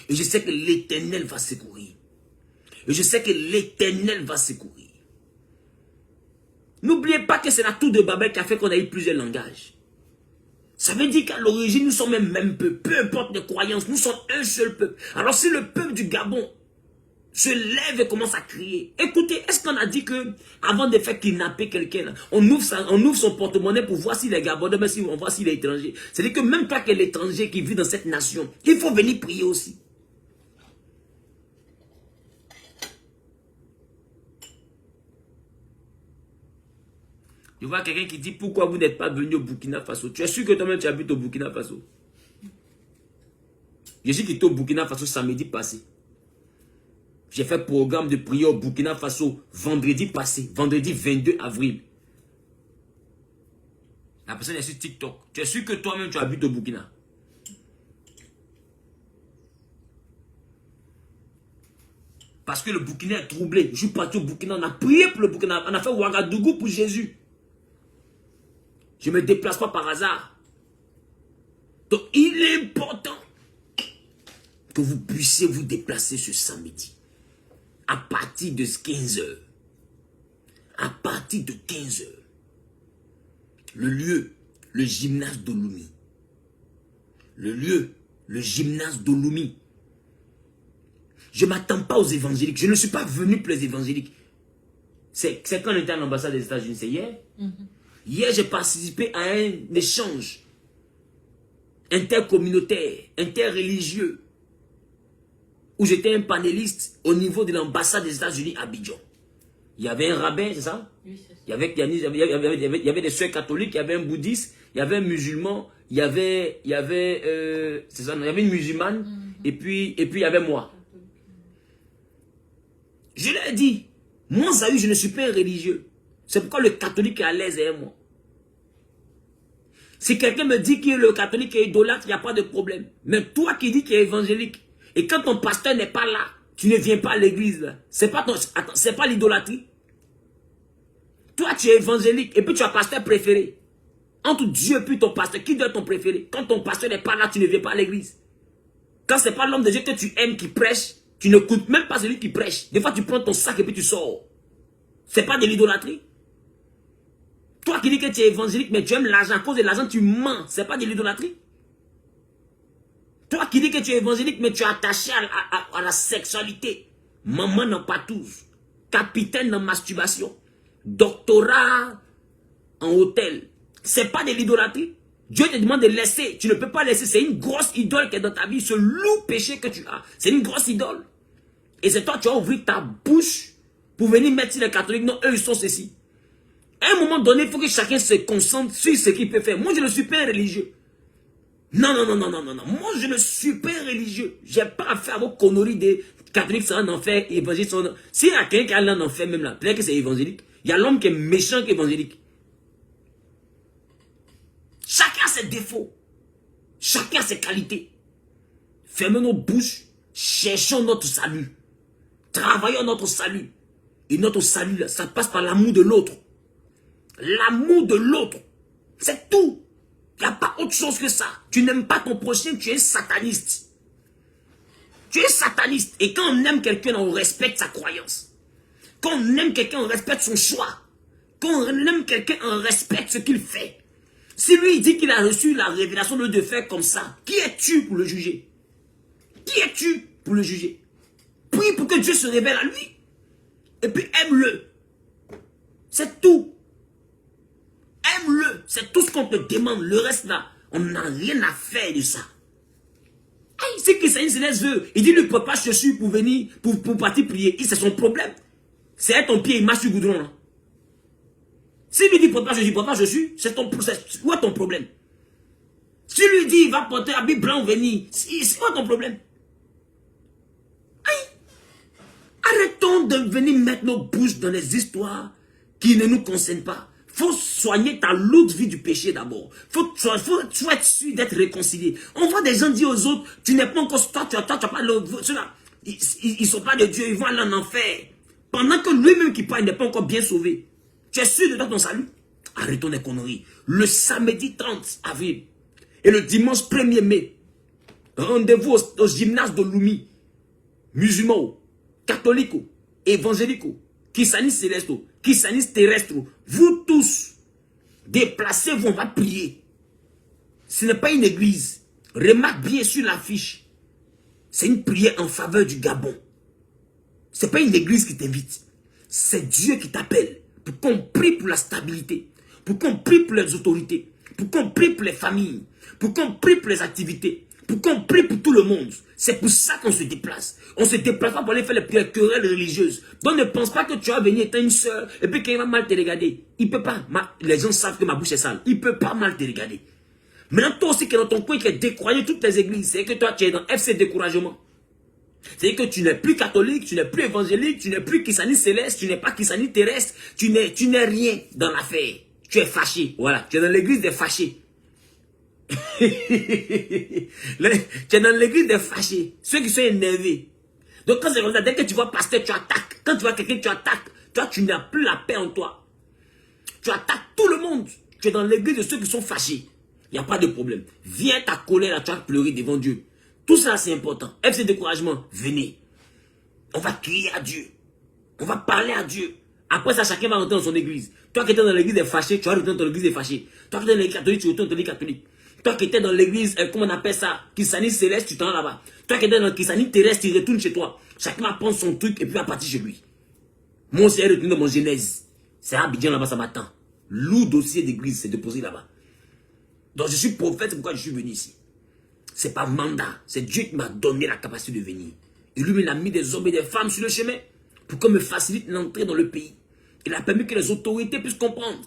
Et je sais que l'Éternel va secourir. Et je sais que l'Éternel va secourir. N'oubliez pas que c'est la tour de Babel qui a fait qu'on a eu plusieurs langages. Ça veut dire qu'à l'origine, nous sommes même peuple. Peu importe les croyances, nous sommes un seul peuple. Alors si le peuple du Gabon se lève et commence à crier. Écoutez, est-ce qu'on a dit que avant de faire kidnapper quelqu'un, on ouvre son porte-monnaie pour voir s'il est Gabonais, mais on voit s'il est étranger. C'est-à-dire que même toi qui es l'étranger qui vit dans cette nation, il faut venir prier aussi. Je vois quelqu'un qui dit, pourquoi vous n'êtes pas venu au Burkina Faso? Tu es sûr que toi-même tu habites au Burkina Faso? Je suis quitté au Burkina Faso samedi passé. J'ai fait programme de prière au Burkina Faso vendredi passé, vendredi 22 avril. La personne est sur TikTok. Tu es sûr que toi-même tu habites au Burkina? Parce que le Burkina est troublé. Je suis parti au Burkina, on a prié pour le Burkina. On a fait Ouagadougou pour Jésus. Je ne me déplace pas par hasard. Donc il est important que vous puissiez vous déplacer ce samedi. À partir de 15 h. À partir de 15 h. Le lieu, le gymnase d'Olumi. Le lieu, le gymnase d'Olumi. Je ne m'attends pas aux évangéliques. Je ne suis pas venu pour les évangéliques. C'est quand on était à l'ambassade des États-Unis, c'est hier. Hier, j'ai participé à un échange intercommunautaire, interreligieux, où j'étais un panéliste au niveau de l'ambassade des États-Unis à Abidjan. Il y avait un rabbin, c'est ça? Oui, c'est ça. Il y avait des sœurs catholiques, il y avait un bouddhiste, il y avait un musulman, il y avait une musulmane, et puis il y avait moi. Je leur ai dit, moi, Zahou, je ne suis pas un religieux. C'est pourquoi le catholique est à l'aise avec moi. Si quelqu'un me dit que le catholique est idolâtre, il n'y a pas de problème. Mais toi qui dis qu'il est évangélique, et quand ton pasteur n'est pas là, tu ne viens pas à l'église. C'est pas l'idolâtrie. Toi, tu es évangélique, et puis tu as un pasteur préféré. Entre Dieu et puis ton pasteur, qui doit être ton préféré? Quand ton pasteur n'est pas là, tu ne viens pas à l'église. Quand ce n'est pas l'homme de Dieu que tu aimes qui prêche, tu n'écoutes même pas celui qui prêche. Des fois, tu prends ton sac et puis tu sors. C'est pas de l'idolâtrie. Toi qui dis que tu es évangélique, mais tu aimes l'argent, à cause de l'argent, tu mens. C'est pas de l'idolâtrie. Toi qui dis que tu es évangélique, mais tu es attaché à la sexualité. Maman n'en pas tous. Capitaine en masturbation. Doctorat en hôtel. C'est pas de l'idolâtrie. Dieu te demande de laisser. Tu ne peux pas laisser. C'est une grosse idole qui est dans ta vie. Ce lourd péché que tu as. C'est une grosse idole. Et c'est toi, tu as ouvert ta bouche pour venir mettre sur les catholiques. Non, eux, ils sont ceci. À un moment donné, il faut que chacun se concentre sur ce qu'il peut faire. Moi, je ne suis pas un religieux. Non. Moi, je ne suis pas un religieux. Je n'ai pas à faire vos conneries des catholiques, c'est un enfer, évangélique, c'est un enfer. S'il y a quelqu'un qui a un enfer, même là, peut-être que c'est évangélique. Il y a l'homme qui est méchant qui est évangélique. Chacun a ses défauts. Chacun a ses qualités. Fermons nos bouches. Cherchons notre salut. Travaillons notre salut. Et notre salut, là, ça passe par l'amour de l'autre. L'amour de l'autre. C'est tout. Il n'y a pas autre chose que ça. Tu n'aimes pas ton prochain, tu es sataniste. Tu es sataniste. Et quand on aime quelqu'un, on respecte sa croyance. Quand on aime quelqu'un, on respecte son choix. Quand on aime quelqu'un, on respecte ce qu'il fait. Si lui, il dit qu'il a reçu la révélation de faire comme ça, qui es-tu pour le juger? Qui es-tu pour le juger? Prie pour que Dieu se révèle à lui. Et puis aime-le. C'est tout. Aime-le. C'est tout ce qu'on te demande. Le reste là, on n'a rien à faire de ça. C'est que Seigneur Céleste veut. Il dit, ne prends pas chaussures pour venir, pour partir prier. C'est son problème. C'est ton pied, il marche sur le goudron. Là. S'il lui dit, prends pas chaussures, c'est ton, où est ton problème? Si lui dit, il va porter un habit blanc venir, c'est quoi ton problème? Arrêtons de venir mettre nos bouches dans les histoires qui ne nous concernent pas. Il faut soigner ta lourde vie du péché d'abord. Il faut être sûr d'être réconcilié. On voit des gens dire aux autres, tu n'es pas encore, toi, tu n'as pas ceux-là, ils ne sont pas de Dieu, ils vont aller en enfer. Pendant que lui-même qui parle n'est pas encore bien sauvé. Tu es sûr de ton salut? Arrêtons les conneries. Le samedi 30 avril et le dimanche 1er mai, rendez-vous au gymnase de Lumi, musulmans, catholiques, évangéliques, Kisanis célestes, Kisanis terrestres, vous tous, déplacez-vous, on va prier. Ce n'est pas une église. Remarque bien sur l'affiche. C'est une prière en faveur du Gabon. Ce n'est pas une église qui t'invite. C'est Dieu qui t'appelle pour qu'on prie pour la stabilité, pour qu'on prie pour les autorités, pour qu'on prie pour les familles, pour qu'on prie pour les activités, pour qu'on prie pour tout le monde. C'est pour ça qu'on se déplace. On se déplace pas pour aller faire les prières querelles religieuses. Donc ne pense pas que tu vas venir étant une soeur et puis qu'il va mal te regarder. Il peut pas. Les gens savent que ma bouche est sale. Il peut pas mal te regarder. Maintenant, toi aussi qui es dans ton coin, qui est décroyé toutes les églises, c'est que toi tu es dans FC découragement. C'est que tu n'es plus catholique, tu n'es plus évangélique, tu n'es plus Kisani céleste, tu n'es pas Kisani terrestre, tu n'es rien dans l'affaire. Tu es fâché. Voilà, tu es dans l'église des fâchés. Tu es dans l'église des fâchés, ceux qui sont énervés. Donc quand c'est comme ça, dès que tu vois pasteur, tu attaques. Quand tu vois quelqu'un, tu attaques. Toi, tu n'as plus la paix en toi. Tu attaques tout le monde. Tu es dans l'église de ceux qui sont fâchés. Il n'y a pas de problème. Viens ta colère là, tu vas pleurer devant Dieu. Tout ça c'est important. FC découragement, venez. On va crier à Dieu. On va parler à Dieu. Après ça, chacun va rentrer dans son église. Toi qui étais dans l'église des fâchés, tu vas rentrer dans ton église des fâchés. Toi qui étais dans l'église catholique, tu retournes dans l'église catholique. Toi qui étais dans l'église, comment on appelle ça, Kisani céleste, tu t'en vas là-bas. Toi qui étais dans Kisani terrestre, tu retournes chez toi. Chacun va prendre son truc et puis va partir chez lui. Moi aussi, je retourne dans mon Genèse. C'est à Abidjan là-bas, ça m'attend. Lourd dossier d'église, c'est déposé là-bas. Donc je suis prophète, c'est pourquoi je suis venu ici. C'est pas mandat, c'est Dieu qui m'a donné la capacité de venir. Et lui, il a mis des hommes et des femmes sur le chemin pour qu'on me facilite l'entrée dans le pays. Il a permis que les autorités puissent comprendre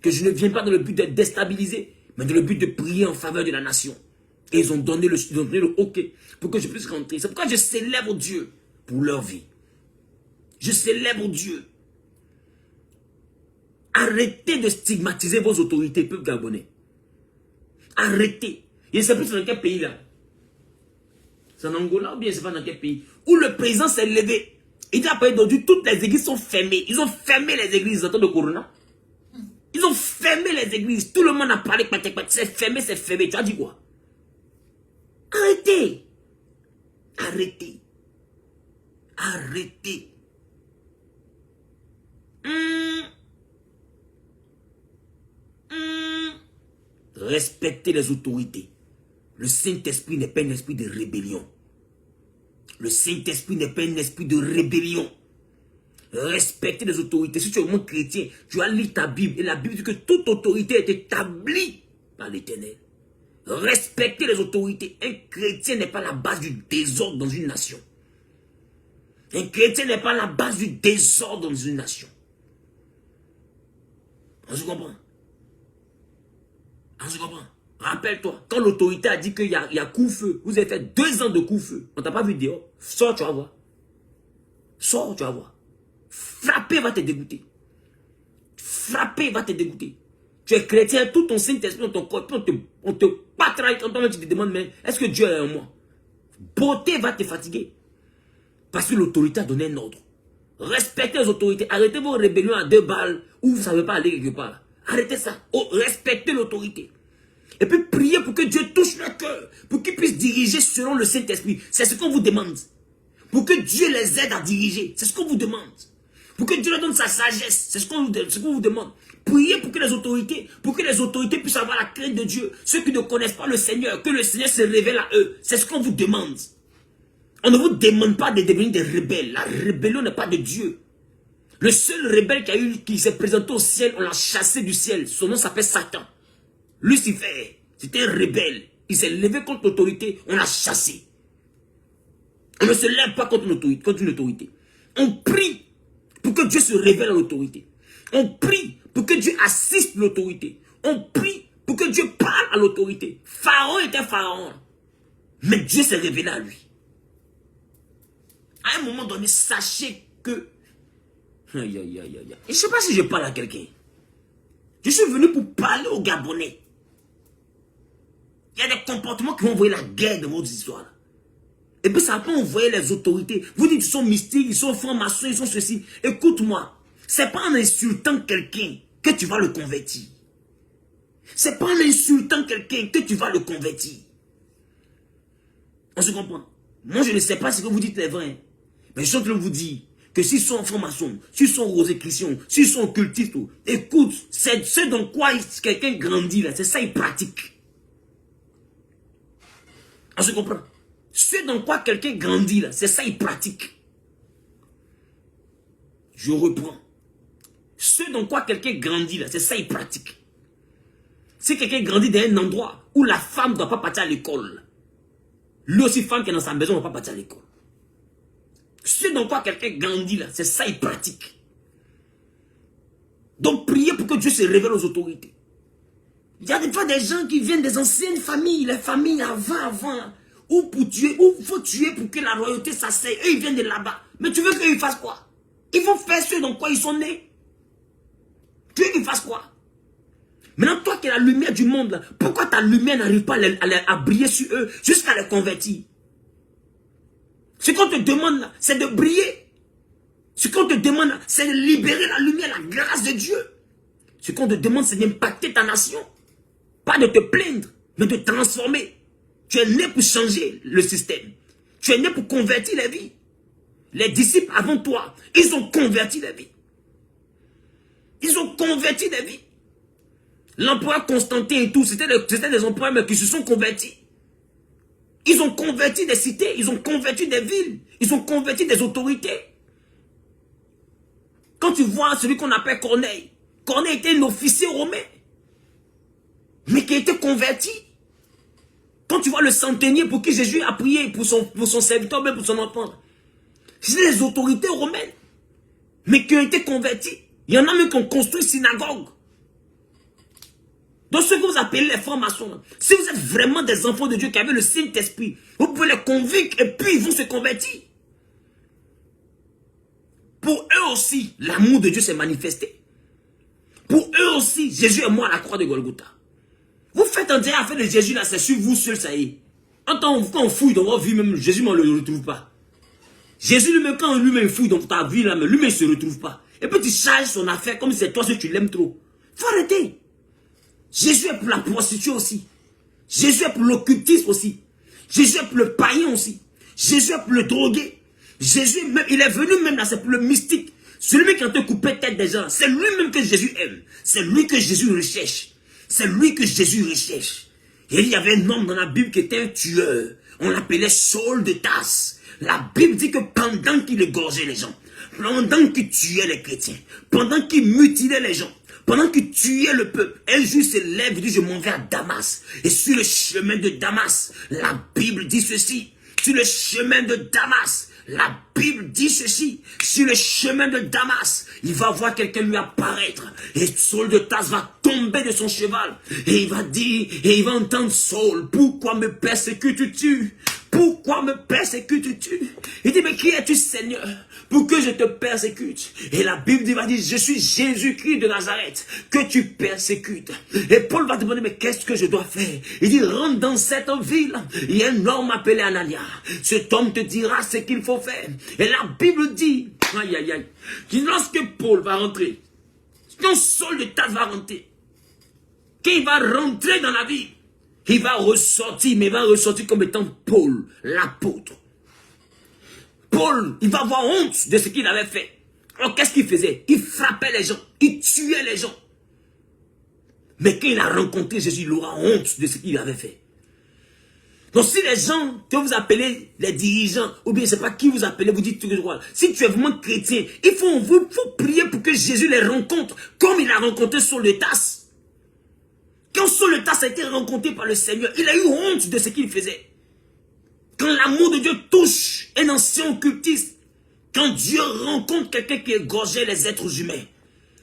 que je ne viens pas dans le but d'être déstabilisé, mais dans le but de prier en faveur de la nation. Et ils ont donné le OK pour que je puisse rentrer. C'est pourquoi je célèbre Dieu pour leur vie. Je célèbre Dieu. Arrêtez de stigmatiser vos autorités, peuple gabonais. Arrêtez. Je ne sais plus dans quel pays là. C'est en Angola ou bien je ne sais pas dans quel pays. Où le président s'est levé. Il a parlé d'aujourd'hui, toutes les églises sont fermées. Ils ont fermé les églises en temps de Corona. Ils ont fermé les églises. Tout le monde a parlé. C'est fermé, c'est fermé. Tu as dit quoi? Arrêtez. Arrêtez. Arrêtez. Respectez les autorités. Le Saint-Esprit n'est pas un esprit de rébellion. Le Saint-Esprit n'est pas un esprit de rébellion. Respectez les autorités. Si tu es au monde chrétien, tu as lu ta Bible. Et la Bible dit que toute autorité est établie par l'Éternel. Respectez les autorités. Un chrétien n'est pas la base du désordre dans une nation. Un chrétien n'est pas la base du désordre dans une nation. On se comprend? On se comprend? Rappelle-toi, quand l'autorité a dit qu'il y a coup-feu, vous avez fait 2 ans de coup-feu. On t'a pas vu dehors. Sors, tu vas voir. Sors, tu vas voir. Frapper va te dégoûter. Frapper va te dégoûter. Tu es chrétien, tout ton Saint-Esprit dans ton corps, on te patraille quand tu te demandes, mais est-ce que Dieu est en moi? Beauté va te fatiguer. Parce que l'autorité a donné un ordre. Respectez les autorités. Arrêtez vos rébellions à 2 balles où vous ne savez pas aller quelque part. Arrêtez ça. Oh, respectez l'autorité. Et puis priez pour que Dieu touche leur cœur. Pour qu'ils puissent diriger selon le Saint-Esprit. C'est ce qu'on vous demande. Pour que Dieu les aide à diriger. C'est ce qu'on vous demande. Pour que Dieu leur donne sa sagesse. C'est ce qu'on vous demande. Priez pour que les autorités puissent avoir la crainte de Dieu. Ceux qui ne connaissent pas le Seigneur, que le Seigneur se révèle à eux. C'est ce qu'on vous demande. On ne vous demande pas de devenir des rebelles. La rébellion n'est pas de Dieu. Le seul rebelle qui s'est présenté au ciel, on l'a chassé du ciel. Son nom s'appelle Satan. Lucifer, c'était un rebelle. Il s'est levé contre l'autorité, on l'a chassé. On ne se lève pas contre une autorité. On prie pour que Dieu se révèle à l'autorité. On prie pour que Dieu assiste l'autorité. On prie pour que Dieu parle à l'autorité. Pharaon était Pharaon. Mais Dieu s'est révélé à lui. À un moment donné, sachez que... Aïe, aïe, aïe, aïe. Je ne sais pas si je parle à quelqu'un. Je suis venu pour parler aux Gabonais. Il y a des comportements qui vont envoyer la guerre dans votre histoire. Et puis ça peut envoyer les autorités. Vous dites qu'ils sont mystiques, ils sont francs-maçons, ils sont ceci. Écoute-moi. C'est pas en insultant quelqu'un que tu vas le convertir. C'est pas en insultant quelqu'un que tu vas le convertir. On se comprend? Moi, je ne sais pas ce que vous dites les vrais. Mais je suis en train de vous dire que s'ils sont francs-maçons, s'ils sont rosicruciens, s'ils sont occultistes, écoute, c'est ce dans quoi quelqu'un grandit là, c'est ça il pratique. On se comprend? Ce dans quoi quelqu'un grandit là, c'est ça il pratique. Je reprends. Ce dans quoi quelqu'un grandit là, c'est ça il pratique. Si quelqu'un grandit dans un endroit où la femme ne doit pas partir à l'école, lui aussi femme qui est dans sa maison ne doit pas partir à l'école. Ce dans quoi quelqu'un grandit là, c'est ça il pratique. Donc priez pour que Dieu se révèle aux autorités. Il y a des fois des gens qui viennent des anciennes familles, les familles avant, où pour tuer, où il faut tuer pour que la royauté s'asseye. Eux ils viennent de là-bas. Mais tu veux qu'ils fassent quoi? Ils vont faire ce dans quoi ils sont nés. Tu veux qu'ils fassent quoi? Maintenant toi qui es la lumière du monde là, pourquoi ta lumière n'arrive pas à briller sur eux jusqu'à les convertir? Ce qu'on te demande là, c'est de briller. Ce qu'on te demande là, c'est de libérer la lumière, la grâce de Dieu. Ce qu'on te demande, c'est d'impacter ta nation. Pas de te plaindre, mais de transformer. Tu es né pour changer le système. Tu es né pour convertir les vies. Les disciples avant toi, ils ont converti les vies. Ils ont converti les vies. L'empereur Constantin et tout, c'était des empereurs mais qui se sont convertis. Ils ont converti des cités, ils ont converti des villes, ils ont converti des autorités. Quand tu vois celui qu'on appelle Corneille, Corneille était un officier romain, mais qui a été converti. Quand tu vois le centenier pour qui Jésus a prié pour son serviteur, même pour son enfant, c'est les autorités romaines, mais qui ont été convertis. Il y en a même qui ont construit une synagogue. Donc, ce que vous appelez les francs-maçons, si vous êtes vraiment des enfants de Dieu qui avez le Saint-Esprit, vous pouvez les convaincre et puis ils vont se convertir. Pour eux aussi, l'amour de Dieu s'est manifesté. Pour eux aussi, Jésus est mort à la croix de Golgotha. Vous faites un diable affaire de Jésus là, c'est sur vous seul, ça y est. Quand on fouille dans votre vie, même Jésus ne le retrouve pas. Jésus lui-même, quand lui-même fouille dans ta vie là, mais lui-même ne se retrouve pas. Et puis tu charges son affaire comme si c'est toi si tu l'aimes trop. Il faut arrêter. Jésus est pour la prostituée aussi. Jésus est pour l'occultisme aussi. Jésus est pour le païen aussi. Jésus est pour le drogué. Jésus, même, il est venu même là, c'est pour le mystique. Celui qui a te coupé tête des gens, c'est lui-même que Jésus aime. C'est lui que Jésus recherche. C'est lui que Jésus recherche. Et il y avait un homme dans la Bible qui était un tueur. On l'appelait Saul de Tarse. La Bible dit que pendant qu'il égorgeait les gens, pendant qu'il tuait les chrétiens, pendant qu'il mutilait les gens, pendant qu'il tuait le peuple, un jour se lève et dit, je m'en vais à Damas. Et sur le chemin de Damas, la Bible dit ceci. Sur le chemin de Damas, la Bible dit ceci. Sur le chemin de Damas, il va voir quelqu'un lui apparaître. Et Saul de Tarse va tomber de son cheval. Et il va dire, et il va entendre Saul, pourquoi me persécutes-tu? Pourquoi me persécutes-tu? Il dit, mais qui es-tu, Seigneur, pour que je te persécute? Et la Bible va dire, je suis Jésus-Christ de Nazareth, que tu persécutes. Et Paul va demander, mais qu'est-ce que je dois faire? Il dit, rentre dans cette ville. Il y a un homme appelé Anania. Cet homme te dira ce qu'il faut faire. Et la Bible dit, aïe, aïe, aïe, que lorsque Paul va rentrer, quand Saul de Tarse va rentrer, qu'il va rentrer dans la ville, il va ressortir, mais il va ressortir comme étant Paul, l'apôtre. Paul, il va avoir honte de ce qu'il avait fait. Alors qu'est-ce qu'il faisait? Il frappait les gens, il tuait les gens. Mais quand il a rencontré Jésus, il aura honte de ce qu'il avait fait. Donc si les gens que vous appelez les dirigeants, ou bien je ne sais pas qui vous appelez, vous dites si tu es vraiment chrétien, il faut prier pour que Jésus les rencontre, comme il a rencontré Saul de Tarse. Quand Saul de Tarse a été rencontré par le Seigneur, il a eu honte de ce qu'il faisait. Quand l'amour de Dieu touche un ancien occultiste, quand Dieu rencontre quelqu'un qui égorgeait les êtres humains,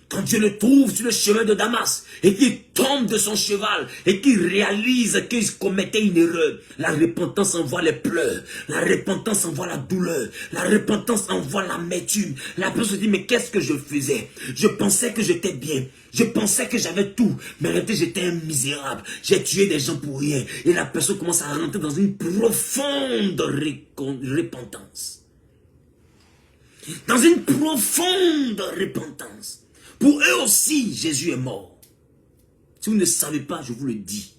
quand Dieu le trouve sur le chemin de Damas et qu'il tombe de son cheval et qu'il réalise qu'il commettait une erreur, la repentance envoie les pleurs, la repentance envoie la douleur, la repentance envoie l'amertume. La personne se dit, mais qu'est-ce que je faisais? Je pensais que j'étais bien, je pensais que j'avais tout, mais en réalité j'étais un misérable, j'ai tué des gens pour rien. Et la personne commence à rentrer dans une profonde repentance. Dans une profonde repentance. Pour eux aussi, Jésus est mort. Si vous ne savez pas, je vous le dis.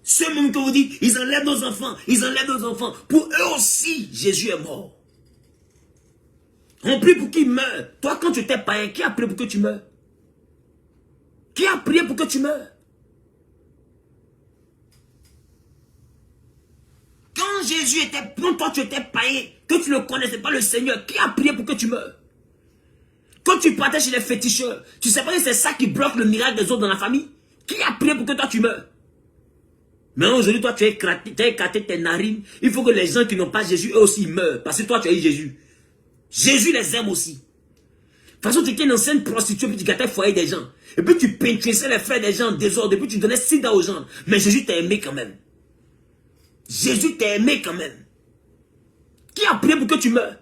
Ceux mêmes que vous dites, ils enlèvent nos enfants, ils enlèvent nos enfants. Pour eux aussi, Jésus est mort. On prie pour qu'il meure. Toi, quand tu étais païen, qui a prié pour que tu meurs? Qui a prié pour que tu meurs? Quand Jésus était, quand toi tu étais païen, que tu ne connaissais pas le Seigneur, qui a prié pour que tu meurs? Quand tu partais chez les féticheurs, tu sais pas que c'est ça qui bloque le miracle des autres dans la famille? Qui a prié pour que toi tu meurs? Mais aujourd'hui, toi tu as écarté tes narines. Il faut que les gens qui n'ont pas Jésus, eux aussi meurent. Parce que toi tu as eu Jésus. Jésus les aime aussi. De toute façon, tu étais une ancienne prostituée, puis tu gâtais le foyer des gens. Et puis tu peinturissais les frères des gens en désordre, et puis tu donnais sida aux gens. Mais Jésus t'a aimé quand même. Jésus t'a aimé quand même. Qui a prié pour que tu meurs?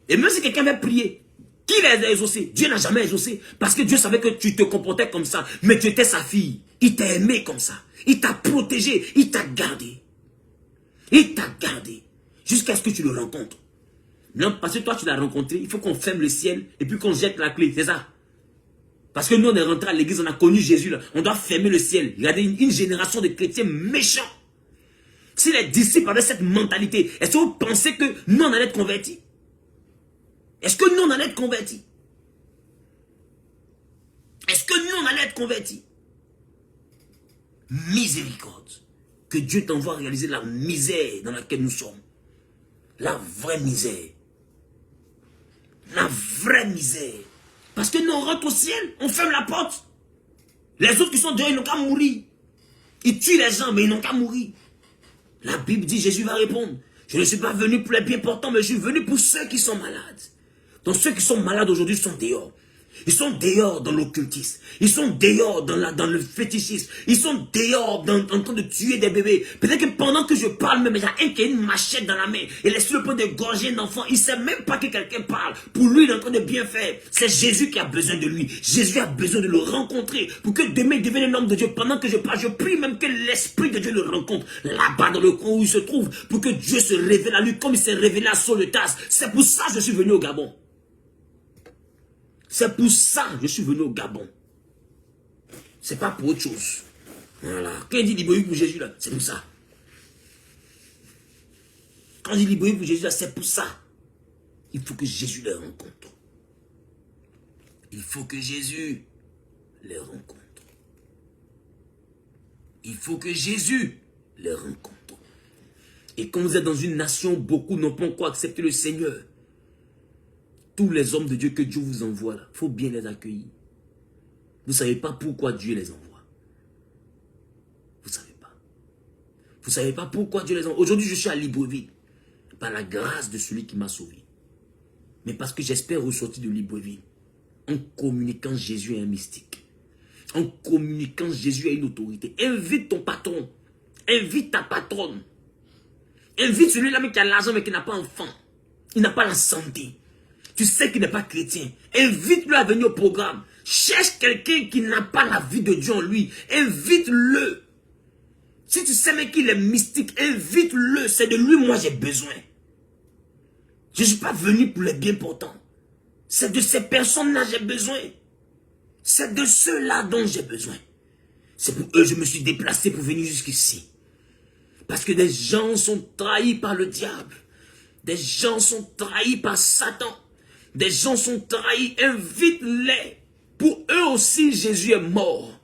Et même si quelqu'un avait prié, qui les a exaucés? Dieu n'a jamais exaucé. Parce que Dieu savait que tu te comportais comme ça. Mais tu étais sa fille. Il t'a aimé comme ça. Il t'a protégé. Il t'a gardé. Il t'a gardé. Jusqu'à ce que tu le rencontres. Non, parce que toi tu l'as rencontré. Il faut qu'on ferme le ciel. Et puis qu'on jette la clé. C'est ça. Parce que nous on est rentré à l'église. On a connu Jésus là. On doit fermer le ciel. Regardez une génération de chrétiens méchants. Si les disciples avaient cette mentalité, est-ce que vous pensez que nous on allait être convertis? Est-ce que nous on allait être convertis? Est-ce que nous on allait être convertis? Miséricorde. Que Dieu t'envoie réaliser la misère dans laquelle nous sommes. La vraie misère. La vraie misère. Parce que nous on rentre au ciel, on ferme la porte. Les autres qui sont dehors, ils n'ont qu'à mourir. Ils tuent les gens, mais ils n'ont qu'à mourir. La Bible dit, Jésus va répondre. Je ne suis pas venu pour les bien portants, mais je suis venu pour ceux qui sont malades. Donc ceux qui sont malades aujourd'hui sont dehors. Ils sont dehors dans l'occultisme. Ils sont dehors dans le fétichisme. Ils sont dehors en train de tuer des bébés. Peut-être que pendant que je parle, même il y a un qui a une machette dans la main. Il est sur le point de gorger un enfant. Il ne sait même pas que quelqu'un parle. Pour lui, il est en train de bien faire. C'est Jésus qui a besoin de lui. Jésus a besoin de le rencontrer. Pour que demain il devienne un homme de Dieu. Pendant que je parle, je prie même que l'Esprit de Dieu le rencontre. Là-bas dans le coin où il se trouve. Pour que Dieu se révèle à lui comme il s'est révélé à Saul de Tarse. C'est pour ça que je suis venu au Gabon. C'est pour ça que je suis venu au Gabon. C'est pas pour autre chose. Voilà. Quand il dit libéré pour Jésus là, c'est pour ça. Quand il dit libéré pour Jésus là, c'est pour ça. Il faut que Jésus les rencontre. Il faut que Jésus les rencontre. Il faut que Jésus les rencontre. Et quand vous êtes dans une nation, beaucoup n'ont pas encore accepté le Seigneur. Tous les hommes de Dieu que Dieu vous envoie, il faut bien les accueillir. Vous ne savez pas pourquoi Dieu les envoie. Vous ne savez pas. Vous ne savez pas pourquoi Dieu les envoie. Aujourd'hui, je suis à Libreville. Par la grâce de celui qui m'a sauvé. Mais parce que j'espère ressortir de Libreville. En communiquant Jésus à un mystique. En communiquant Jésus à une autorité. Invite ton patron. Invite ta patronne. Invite celui-là qui a l'argent mais qui n'a pas enfant. Il n'a pas la santé. Tu sais qu'il n'est pas chrétien. Invite-le à venir au programme. Cherche quelqu'un qui n'a pas la vie de Dieu en lui. Invite-le. Si tu sais même qu'il est mystique, invite-le. C'est de lui moi j'ai besoin. Je ne suis pas venu pour les bien portants. C'est de ces personnes-là que j'ai besoin. C'est de ceux-là dont j'ai besoin. C'est pour eux que je me suis déplacé pour venir jusqu'ici. Parce que des gens sont trahis par le diable. Des gens sont trahis par Satan. Des gens sont trahis, invite-les. Pour eux aussi, Jésus est mort.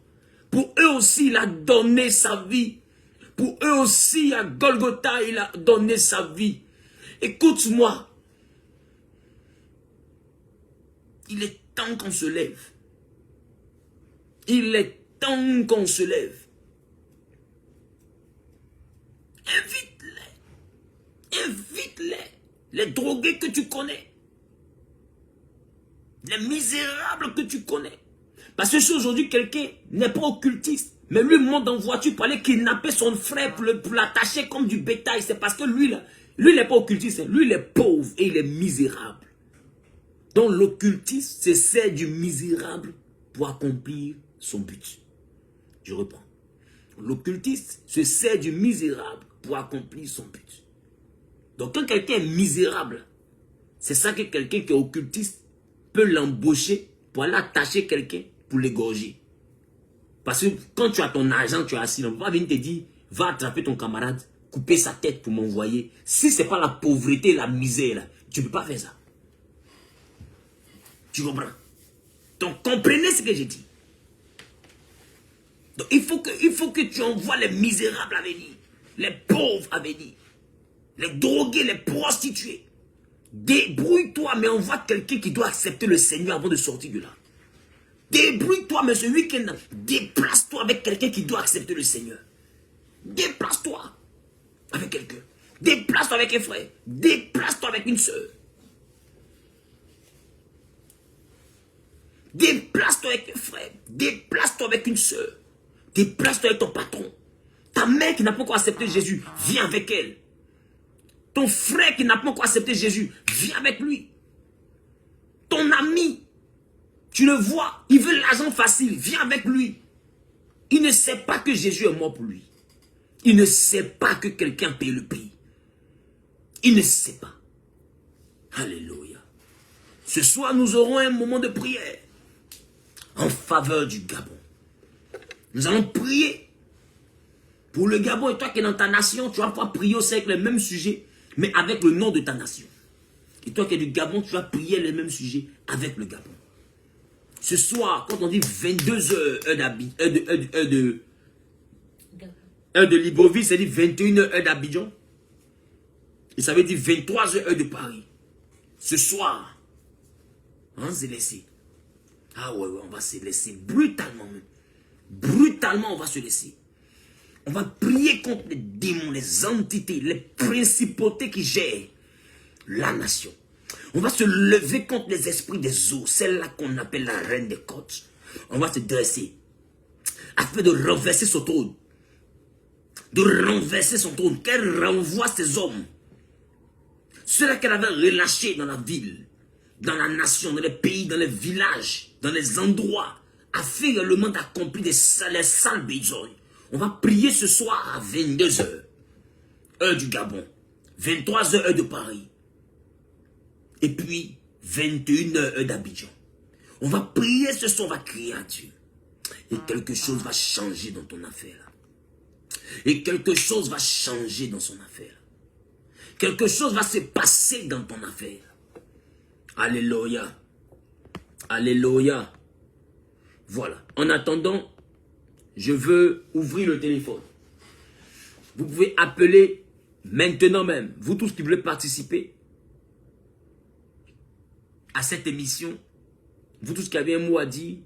Pour eux aussi, il a donné sa vie. Pour eux aussi, à Golgotha, il a donné sa vie. Écoute-moi. Il est temps qu'on se lève. Il est temps qu'on se lève. Invite-les. Invite-les. Les drogués que tu connais. Les misérables que tu connais. Parce que si aujourd'hui quelqu'un n'est pas occultiste, mais lui monte en voiture pour aller kidnapper son frère pour l'attacher comme du bétail, c'est parce que lui, il n'est pas occultiste, lui il est pauvre et il est misérable. Donc l'occultiste se sert du misérable pour accomplir son but. Je reprends. L'occultiste se sert du misérable pour accomplir son but. Donc quand quelqu'un est misérable, c'est ça que quelqu'un qui est occultiste peut l'embaucher pour aller attacher quelqu'un pour l'égorger. Parce que quand tu as ton argent, tu es assis, on va venir te dire, va attraper ton camarade, couper sa tête pour m'envoyer. Si ce n'est pas la pauvreté, la misère, là, tu ne peux pas faire ça. Tu comprends? Donc comprenez ce que j'ai dit. Donc il faut que tu envoies les misérables à venir, les pauvres à venir, les drogués, les prostituées. Débrouille-toi, mais envoie quelqu'un qui doit accepter le Seigneur avant de sortir de là. Débrouille-toi, mais ce week-end, déplace-toi avec quelqu'un qui doit accepter le Seigneur. Déplace-toi avec quelqu'un. Déplace-toi avec un frère. Déplace-toi avec une soeur. Déplace-toi avec un frère. Déplace-toi avec une soeur. Déplace-toi avec ton patron. Ta mère qui n'a pas encore accepté Jésus, viens avec elle. Ton frère qui n'a pas encore accepté Jésus, viens avec lui. Ton ami, tu le vois, il veut l'argent facile, viens avec lui. Il ne sait pas que Jésus est mort pour lui. Il ne sait pas que quelqu'un paye le prix. Il ne sait pas. Alléluia. Ce soir, nous aurons un moment de prière en faveur du Gabon. Nous allons prier pour le Gabon. Et toi qui es dans ta nation, tu vas pouvoir prier aussi avec le même sujet, mais avec le nom de ta nation. Et toi qui es du Gabon, tu vas prier les mêmes sujets avec le Gabon. Ce soir, quand on dit 22 heures, heure de Libreville, ça dit 21 heures d'Abidjan. Et ça veut dire 23 heures de Paris. Ce soir, on va se laisser. Ah ouais, on va se laisser brutalement même. Brutalement, on va se laisser. On va prier contre les démons, les entités, les principautés qui gèrent la nation. On va se lever contre les esprits des eaux, celle-là qu'on appelle la reine des côtes. On va se dresser afin de renverser son trône. De renverser son trône. Qu'elle renvoie ses hommes. Ceux-là qu'elle avait relâchés dans la ville, dans la nation, dans les pays, dans les villages, dans les endroits, afin le monde accompli les sales besognes. On va prier ce soir à 22 h, heure du Gabon, 23 h, heure de Paris, et puis 21 h, heure d'Abidjan. On va prier ce soir, on va crier à Dieu. Et quelque chose va changer dans ton affaire. Et quelque chose va changer dans son affaire. Quelque chose va se passer dans ton affaire. Alléluia. Alléluia. Voilà. En attendant, je veux ouvrir le téléphone. Vous pouvez appeler maintenant même. Vous tous qui voulez participer à cette émission. Vous tous qui avez un mot à dire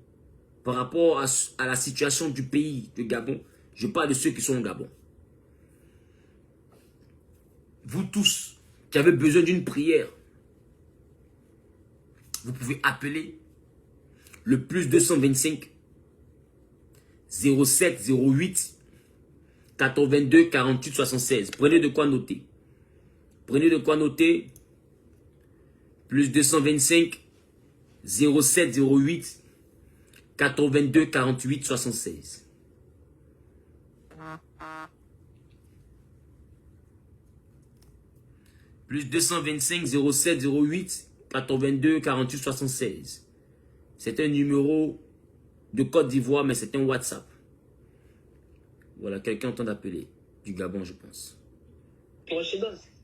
par rapport à la situation du pays de Gabon. Je parle de ceux qui sont au Gabon. Vous tous qui avez besoin d'une prière, vous pouvez appeler le plus 225 07 08 82 48 76. Prenez de quoi noter. Prenez de quoi noter. Plus 225 07 08 82 48 76. Plus 225 07 08 82 48 76. C'est un numéro de Côte d'Ivoire, mais c'est un WhatsApp. Voilà, quelqu'un entend d'appeler. Du Gabon, je pense.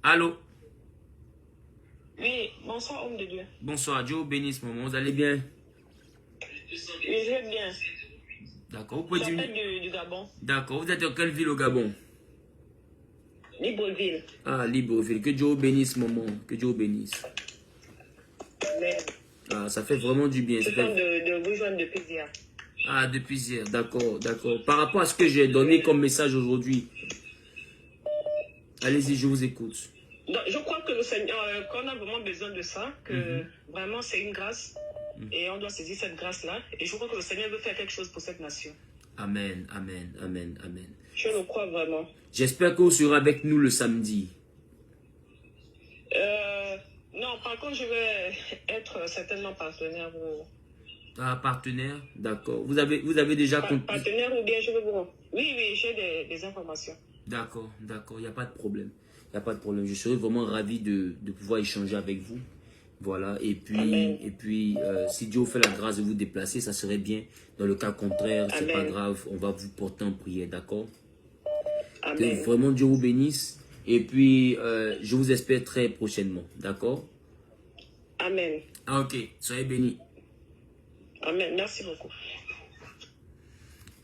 Allô? Oui, bonsoir, homme de Dieu. Bonsoir, Dieu bénisse, maman. Vous allez bien? Oui, je vais bien. D'accord, vous pouvez dire... du Gabon. D'accord, vous êtes dans quelle ville au Gabon? Libreville. Ah, Libreville. Que Dieu vous bénisse, maman. Que Dieu vous bénisse. Mais Ah, ça fait vraiment du bien. je Ça tente fait... de vous joindre depuis hier. Ah, depuis hier. D'accord, d'accord. Par rapport à ce que j'ai donné comme message aujourd'hui, allez-y, je vous écoute. Donc, je crois que le Seigneur, qu'on a vraiment besoin de ça, que vraiment c'est une grâce. Et on doit saisir cette grâce-là. Et je crois que le Seigneur veut faire quelque chose pour cette nation. Amen, amen, amen, amen. Je le crois vraiment. J'espère que vous serez avec nous le samedi. Non, par contre, je vais être certainement partenaire. Ah, partenaire, d'accord. Vous avez déjà... Partenaire ou bien je vais vous... Oui, oui, j'ai des informations. D'accord, d'accord, il n'y a pas de problème. Il n'y a pas de problème. Je serais vraiment ravi de pouvoir échanger avec vous. Voilà, et puis si Dieu vous fait la grâce de vous déplacer, ça serait bien. Dans le cas contraire, c'est pas grave, on va vous porter en prière, d'accord? Que vraiment Dieu vous bénisse. Et puis, je vous espère très prochainement, d'accord? Amen. Ah, ok, soyez bénis. Amen, merci beaucoup.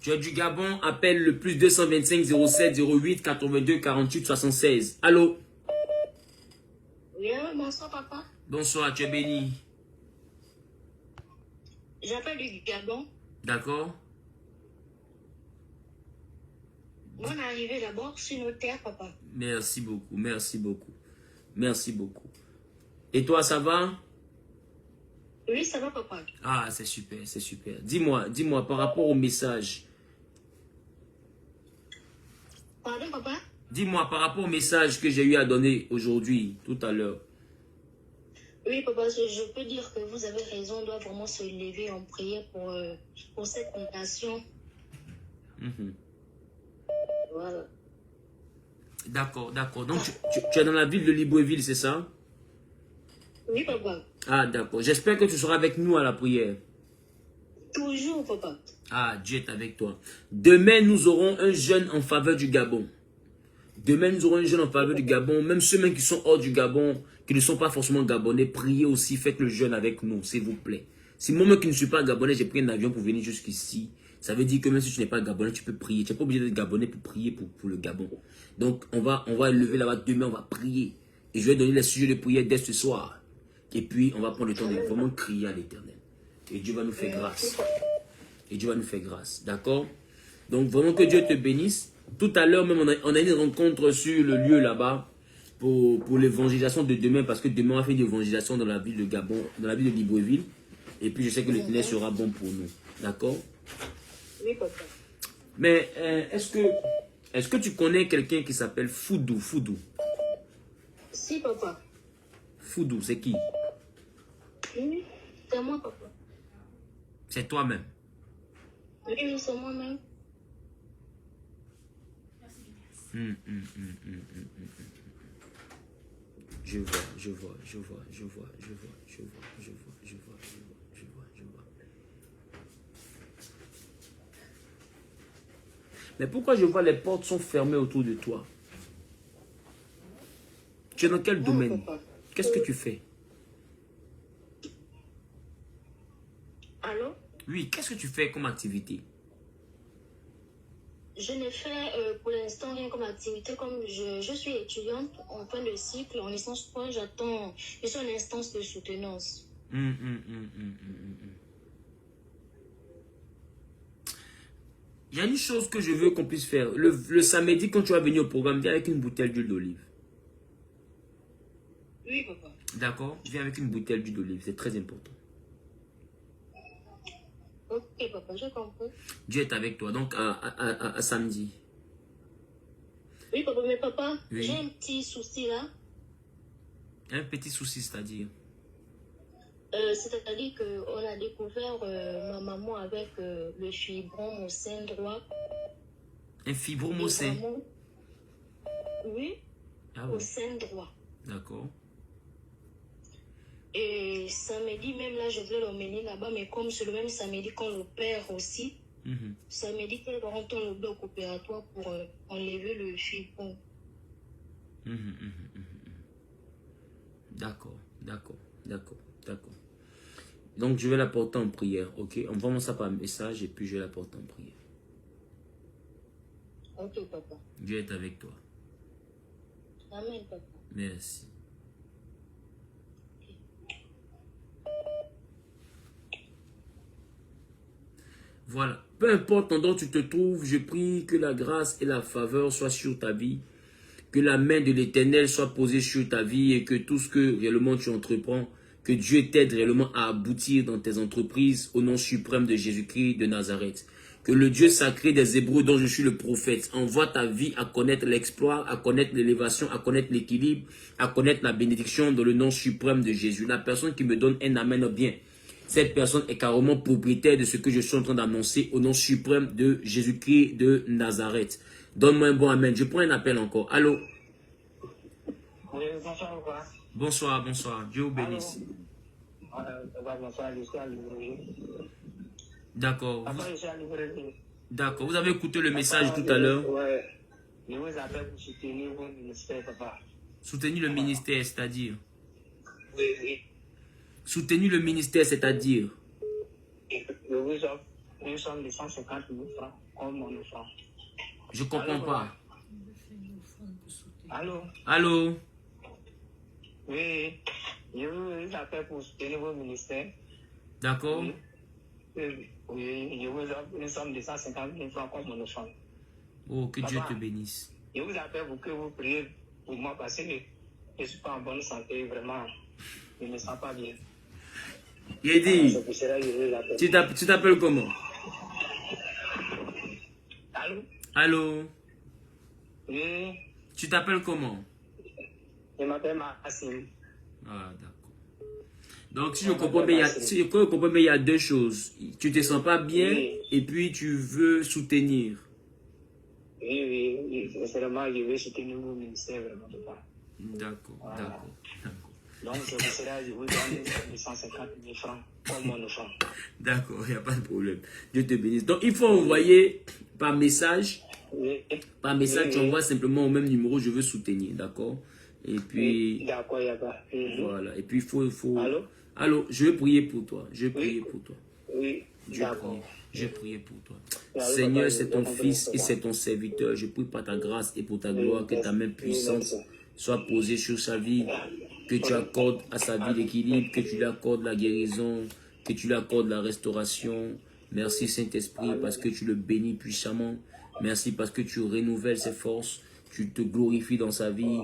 Tu es du Gabon, appelle le plus 225 07 08 82 48 76. Allô? Oui, bonsoir papa. Bonsoir, tu es béni. J'appelle du Gabon. D'accord? Mon arrivée d'abord, je suis notaire, papa. Merci beaucoup, merci beaucoup. Merci beaucoup. Et toi, ça va? Oui, ça va, papa. Ah, c'est super, c'est super. Dis-moi, par rapport au message. Pardon, papa? Dis-moi, par rapport au message que j'ai eu à donner aujourd'hui, tout à l'heure. Oui, papa, je peux dire que vous avez raison. On doit vraiment se lever en prière pour cette nation. Voilà. D'accord, d'accord. Donc, tu es dans la ville de Libreville, c'est ça? Oui, papa. Ah, d'accord. J'espère que tu seras avec nous à la prière. Toujours, papa. Ah, Dieu est avec toi. Demain, nous aurons un jeûne en faveur du Gabon. Demain, nous aurons un jeûne en faveur du Gabon. Même ceux qui sont hors du Gabon, qui ne sont pas forcément gabonais, priez aussi, faites le jeûne avec nous, s'il vous plaît. Si moi qui ne suis pas gabonais, j'ai pris un avion pour venir jusqu'ici, ça veut dire que même si tu n'es pas gabonais, tu peux prier. Tu n'es pas obligé d'être gabonais pour prier pour le Gabon. Donc, on va lever là-bas demain, on va prier. Et je vais donner les sujets de prière dès ce soir. Et puis, on va prendre le temps de vraiment crier à l'Éternel. Et Dieu va nous faire grâce. Et Dieu va nous faire grâce. D'accord? Donc, vraiment que Dieu te bénisse. Tout à l'heure, même, on a une rencontre sur le lieu là-bas pour l'évangélisation de demain. Parce que demain, on va faire une évangélisation dans la ville de Gabon, dans la ville de Libreville. Et puis, je sais que l'Éternel sera bon pour nous. D'accord? Oui, papa. Mais est-ce que tu connais quelqu'un qui s'appelle Foudou? Si, papa. Foudou, c'est qui? Oui, c'est moi, papa. C'est toi-même. Oui, c'est moi-même. Je vois. Mais pourquoi je vois les portes sont fermées autour de toi? Tu es dans quel domaine? Qu'est-ce que tu fais? Allô? Oui, qu'est-ce que tu fais comme activité? Je ne fais pour l'instant rien comme activité. Comme je suis étudiante en fin de cycle, en licence 3, je suis en instance de soutenance. Il y a une chose que je veux qu'on puisse faire. Le samedi, quand tu vas venir au programme, viens avec une bouteille d'huile d'olive. Oui, papa. D'accord? Viens avec une bouteille d'huile d'olive, c'est très important. Ok, papa, j'ai compris. Dieu est avec toi, donc à samedi. Oui, papa, mais papa, Oui. j'ai un petit souci là. Un petit souci, c'est-à-dire? C'est-à-dire qu'on a découvert ma maman avec le fibrome au sein droit. Un fibrome au sein? Oui, Ah au ouais. sein droit. D'accord. Et samedi, même là, je voulais l'emmener là-bas, mais comme c'est le même samedi qu'on l'opère aussi, samedi, qu'on rentre dans le bloc opératoire pour enlever le fibrome. D'accord. Donc, je vais la porter en prière, ok? Envoie-moi ça par message et puis je vais la porter en prière. Ok, papa. Dieu est avec toi. Amen, papa. Merci. Voilà. Peu importe dont tu te trouves, je prie que la grâce et la faveur soient sur ta vie. Que la main de l'Éternel soit posée sur ta vie et que tout ce que réellement tu entreprends, que Dieu t'aide réellement à aboutir dans tes entreprises au nom suprême de Jésus-Christ de Nazareth. Que le Dieu sacré des Hébreux dont je suis le prophète envoie ta vie à connaître l'exploit, à connaître l'élévation, à connaître l'équilibre, à connaître la bénédiction dans le nom suprême de Jésus. La personne qui me donne un amen bien, cette personne est carrément propriétaire de ce que je suis en train d'annoncer au nom suprême de Jésus-Christ de Nazareth. Donne-moi un bon amen. Je prends un appel encore. Allô? Oui, bonsoir, quoi. Bonsoir, bonsoir. Dieu vous bénisse. Bonsoir, je suis à Libreville. D'accord. Papa, je suis à Libreville. D'accord. Vous avez écouté le message tout à l'heure? Ouais. Je vous appelle pour soutenir vos ministères, papa. Soutenir le ministère, c'est-à-dire? Oui, oui. Soutenir le ministère, c'est-à-dire? Je vous offre une somme de 150 000 francs comme mon offrande. Je comprends pas. Allô? Allô? Oui. Je vous appelle pour soutenir vos ministères. D'accord? Oui, je vous offre une somme de 150 000 francs comme mon offrande. Oh, que Dieu Papa, te bénisse. Je vous appelle pour que vous priez pour moi parce que je ne suis pas en bonne santé, vraiment. Je ne me sens pas bien. Il dit, C'est pour cela que je vous appelle. tu t'appelles comment? Allô? Allô? Oui, Tu t'appelles comment? je m'appelle Massim. Ah, d'accord. Donc, si je comprends bien, il y a deux choses. Tu te sens pas bien Oui. et puis tu veux soutenir. Oui, sincèrement, je veux soutenir vos ministères, vraiment, papa. D'accord, Voilà. d'accord. Donc, c'est pour cela que je vous donne 150 000 francs comme mon offrande. D'accord, il n'y a pas de problème. Dieu te bénisse. Donc, il faut envoyer par message. Oui. Par message, Oui, tu oui. envoies simplement au même numéro, je veux soutenir, d'accord? Et puis, D'accord, il n'y a pas. voilà. Et puis, il faut... Allô? Allô, je vais prier pour toi. Je vais prier pour toi. Oui, Je vais d'accord. prier. Je vais prier pour toi. Allô, Seigneur, papa, c'est je ton comprends, fils et papa. c'est ton serviteur. Je prie par ta grâce et pour ta gloire que ta main puissante merci. soit posée sur sa vie, que tu accordes à sa vie l'équilibre, que tu lui accordes la guérison, que tu lui accordes la restauration. Merci Saint-Esprit parce que tu le bénis puissamment. Merci parce que tu renouvelles ses forces, tu te glorifies dans sa vie,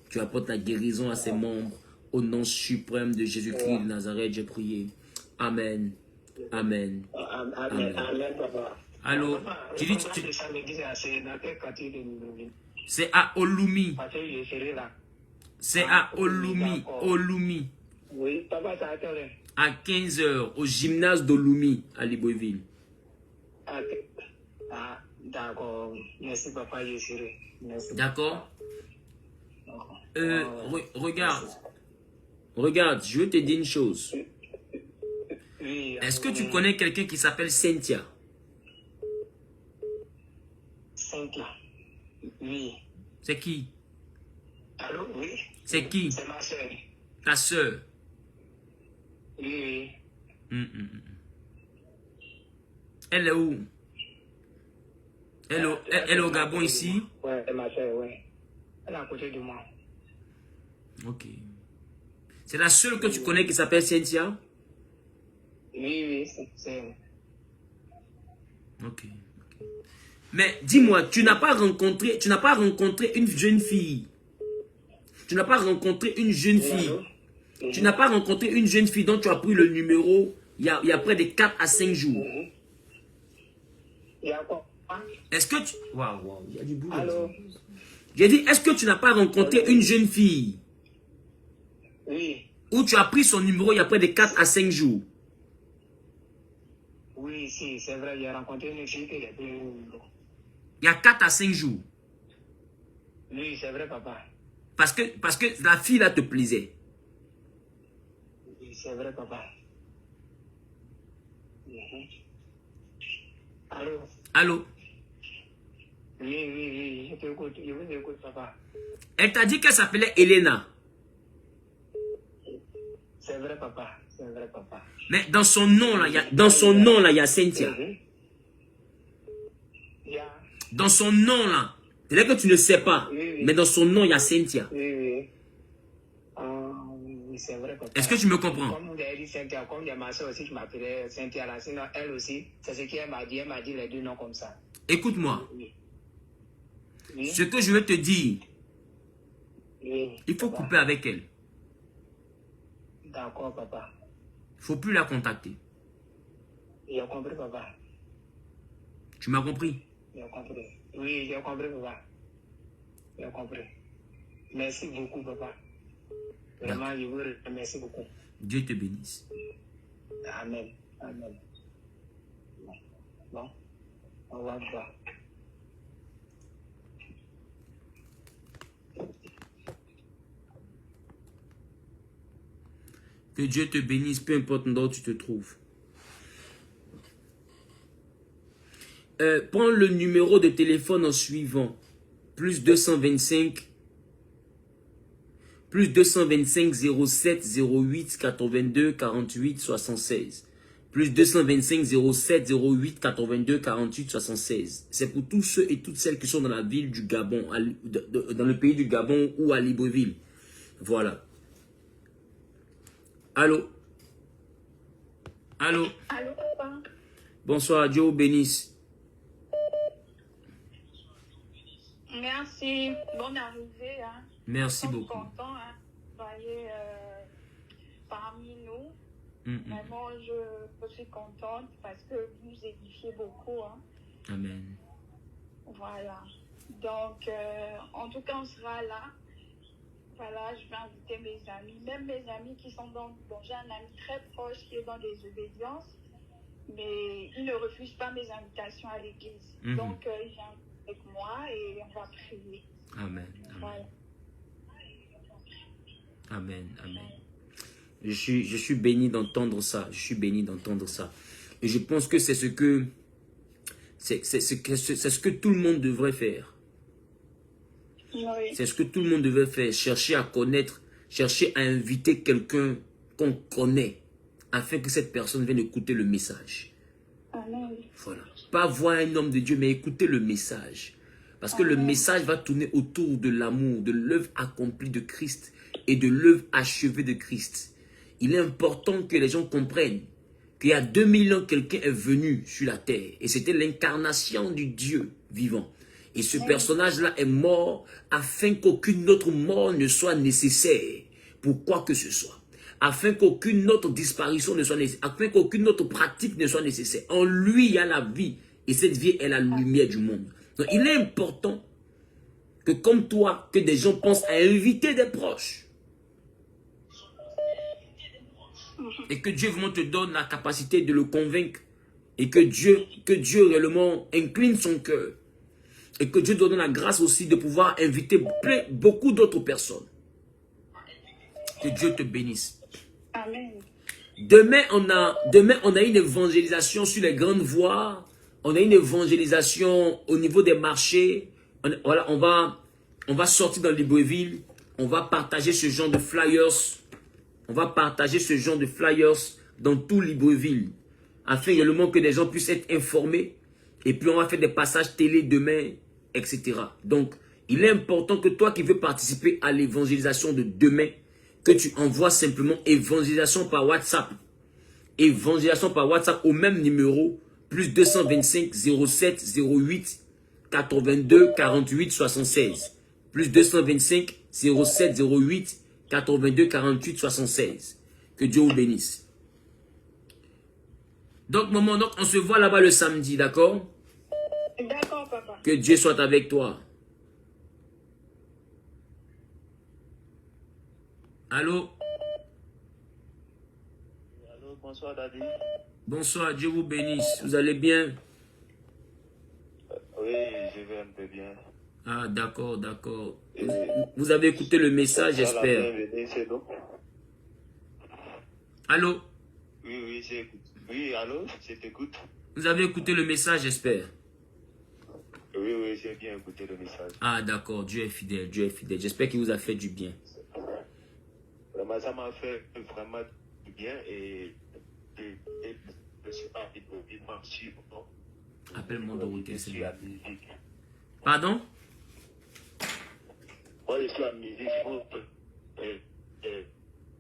tu apportes la guérison à ses membres. Au nom suprême de Jésus-Christ de Nazareth, j'ai prié. Amen. Amen. Amen, amen, papa. Allô? Papa, Tu dis, le programme de samedi, c'est dans quel quartier de Libreville? c'est à Olumi. Parce que je serai là. C'est à Olumi. Olumi. Oui, papa, ça a quelle heure? À 15 h au gymnase d'Olumi à Libreville. Ah, d'accord. Merci, papa, je serai. Merci. D'accord? D'accord. Regarde. Regarde, je veux te dire une chose. Oui, Est-ce que tu connais quelqu'un qui s'appelle Cynthia? Cynthia. Oui. C'est qui? Allô, oui? C'est qui? C'est ma soeur. Ta soeur. Oui, oui. Elle est où? Elle est au Gabon ici? Ouais, c'est ma soeur, oui. Elle est à côté de moi. Ok. C'est la seule que tu connais qui s'appelle Cynthia? Oui, c'est... Ok. Mais dis-moi, tu n'as pas rencontré une jeune fille. Tu n'as pas rencontré une jeune fille. Tu n'as pas rencontré une jeune fille dont tu as pris le numéro il y a près de 4 à 5 jours. Il y a quoi? Est-ce que tu... Waouh, il y a du boulot. Allô? J'ai dit, est-ce que tu n'as pas rencontré une jeune fille Oui. où tu as pris son numéro il y a près de 4 à 5 jours? Oui, si, c'est vrai, j'ai rencontré une fille qui est plus... Il y a 4 à 5 jours. Oui, c'est vrai, papa. Parce que la fille là te plaisait. Oui, c'est vrai, papa. Allô? Allô? Oui, je t'écoute, je vous écoute, papa. Elle t'a dit qu'elle s'appelait Elena. C'est vrai, papa, c'est vrai, papa. Mais dans son nom là, il y a Cynthia. Il y a... Dans son nom là, C'est-à-dire que tu ne sais pas. Oui, oui. Mais dans son nom, il y a Cynthia. Oui, oui. Oui, c'est vrai, papa. Est-ce que tu me comprends? Comme vous avez dit Cynthia, comme il y a ma soeur aussi qui m'appelait Cynthia là, sinon elle aussi, c'est ce qu'elle m'a dit. Elle m'a dit les deux noms comme ça. Écoute-moi. Oui. Oui. Ce que je veux te dire, Oui. il faut Papa. couper avec elle. D'accord, papa. Il ne faut plus la contacter. J'ai compris, papa. Tu m'as compris? J'ai compris. Oui, j'ai compris, papa. J'ai compris. Merci beaucoup, papa. Vraiment, je vous remercie beaucoup. Dieu te bénisse. Amen. Amen. Bon. Au revoir, papa. Que Dieu te bénisse, peu importe où tu te trouves. Prends le numéro de téléphone en suivant. Plus 225 07 08 82 48 76. Plus 225 07 08 82 48 76. C'est pour tous ceux et toutes celles qui sont dans la ville du Gabon, dans le pays du Gabon ou à Libreville. Voilà. Allô? Allô? Allô, papa? Bonsoir, Dieu vous bénisse. Merci. Bonne arrivée. Hein. Merci Nous sommes beaucoup. contents hein, de voyer parmi nous. Mm-mm. Vraiment, je suis contente parce que vous édifiez beaucoup. Hein. Amen. Voilà. Donc, en tout cas, on sera là. Voilà, je vais inviter mes amis, même mes amis qui sont dans... Bon, j'ai un ami très proche qui est dans les obédiences, mais il ne refuse pas mes invitations à l'église. Mhm. Donc, il vient avec moi et on va prier. Amen. Amen. Voilà. Amen. Amen. Je suis béni d'entendre ça. Je suis béni d'entendre ça. Et je pense que c'est ce que c'est ce que tout le monde devrait faire. Oui. C'est ce que tout le monde devrait faire. Chercher à connaître, chercher à inviter quelqu'un qu'on connaît afin que cette personne vienne écouter le message. Amen. Voilà. Pas voir un homme de Dieu, mais écouter le message. Parce que le message va tourner autour de l'amour, de l'œuvre accomplie de Christ et de l'œuvre achevée de Christ. Il est important que les gens comprennent qu'il y a 2000 ans, quelqu'un est venu sur la terre. Et c'était l'incarnation du Dieu vivant. Et ce personnage-là est mort afin qu'aucune autre mort ne soit nécessaire pour quoi que ce soit. Afin qu'aucune autre disparition ne soit nécessaire. Afin qu'aucune autre pratique ne soit nécessaire. En lui, il y a la vie. Et cette vie est la lumière du monde. Donc, il est important que comme toi, que des gens pensent à inviter des proches. Et que Dieu vraiment te donne la capacité de le convaincre. Et que Dieu réellement incline son cœur. Et que Dieu donne la grâce aussi de pouvoir inviter beaucoup d'autres personnes. Que Dieu te bénisse. Amen. Demain, on a une évangélisation sur les grandes voies. On a une évangélisation au niveau des marchés. Voilà, on va sortir dans Libreville. On va partager ce genre de flyers. On va partager ce genre de flyers dans tout Libreville. Afin également que les gens puissent être informés. Et puis on va faire des passages télé demain, etc. Donc, il est important que toi qui veux participer à l'évangélisation de demain, que tu envoies simplement évangélisation par WhatsApp. Évangélisation par WhatsApp au même numéro, plus 225 07 08 82 48 76. Plus 225 07 08 82 48 76. Que Dieu vous bénisse. Donc, maman, donc on se voit là-bas le samedi, d'accord? D'accord, papa. Que Dieu soit avec toi. Allô? Allô, bonsoir, Daddy. Bonsoir, Dieu vous bénisse. Vous allez bien? Oui, je vais un peu bien. Ah, d'accord, d'accord. Vous avez écouté le message, j'espère. Bienvenue, c'est nous. Allô? Oui, oui, j'écoute. Oui, allô, je t'écoute. Vous avez écouté le message, j'espère. Oui, oui, j'ai bien écouté le message. Ah, d'accord, Dieu est fidèle, Dieu est fidèle. J'espère qu'il vous a fait du bien. Vraiment, ça m'a fait vraiment du bien et je suis pas Appelle-moi de route, je suis à musique. Pardon? Moi, je suis en musique.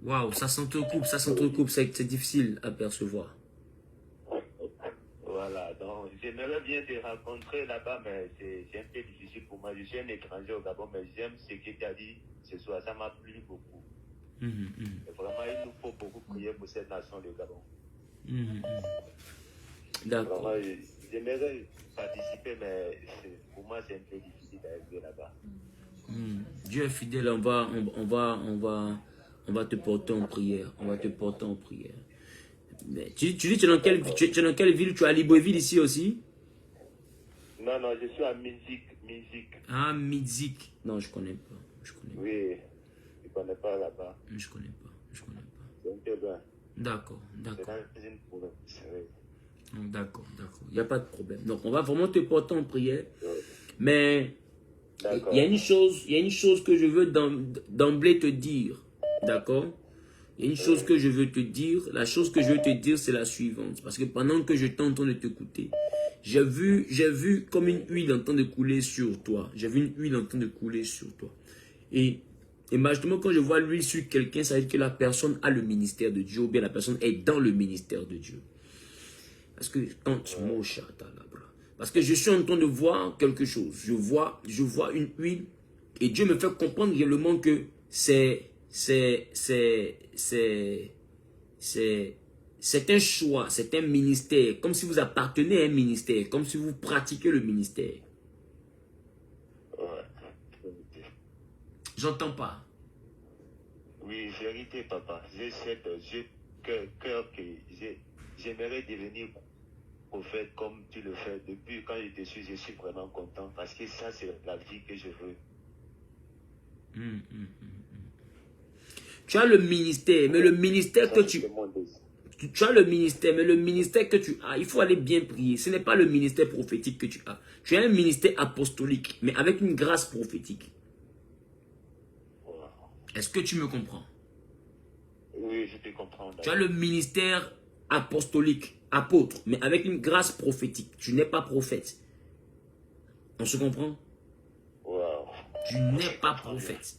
Waouh, ça s'entrecoupe, c'est difficile à percevoir. Voilà, donc j'aimerais bien te rencontrer là-bas, mais c'est un peu difficile pour moi. Je suis un étranger au Gabon, mais j'aime ce que tu as dit ce soir, ça m'a plu beaucoup. Et vraiment, il nous faut beaucoup prier pour cette nation, le Gabon. D'accord. Vraiment, j'aimerais participer, mais pour moi, c'est un peu difficile d'arriver là-bas. Dieu est fidèle, on va te porter en prière. On va te porter en prière. Mais tu dis, tu es dans quelle ville? Tu es à Libreville ici aussi? Non, je suis à Minzik. Ah, Minzik. Non, je connais pas. Oui, je ne connais pas là-bas. Je connais pas. C'est un peu loin. D'accord. C'est dans une province. Oui. D'accord. Il n'y a pas de problème. Donc, on va vraiment te porter en prière. Mais il y a une chose que je veux d'emblée te dire. D'accord? Il y a une chose que je veux te dire. La chose que je veux te dire, c'est la suivante. Parce que pendant que je t'entends de t'écouter, j'ai vu comme une huile en train de couler sur toi. Et imagine-moi, quand je vois l'huile sur quelqu'un, ça veut dire que la personne a le ministère de Dieu, ou bien la personne est dans le ministère de Dieu. Parce que je suis en train de voir quelque chose. Je vois une huile et Dieu me fait comprendre réellement que c'est un choix, c'est un ministère, comme si vous appartenez à un ministère, comme si vous pratiquez le ministère. J'entends pas. Oui, vérité, papa. J'ai cœur que j'aimerais devenir prophète comme tu le fais. Depuis quand je te suis, je suis vraiment content parce que ça, c'est la vie que je veux. Tu as le ministère, mais le ministère que tu... Tu as le ministère, mais le ministère que tu as, il faut aller bien prier. Ce n'est pas le ministère prophétique que tu as. Tu as un ministère apostolique, mais avec une grâce prophétique. Est-ce que tu me comprends? Oui, je te comprends. Tu as le ministère apostolique, apôtre, mais avec une grâce prophétique. Tu n'es pas prophète. On se comprend? Tu n'es pas prophète.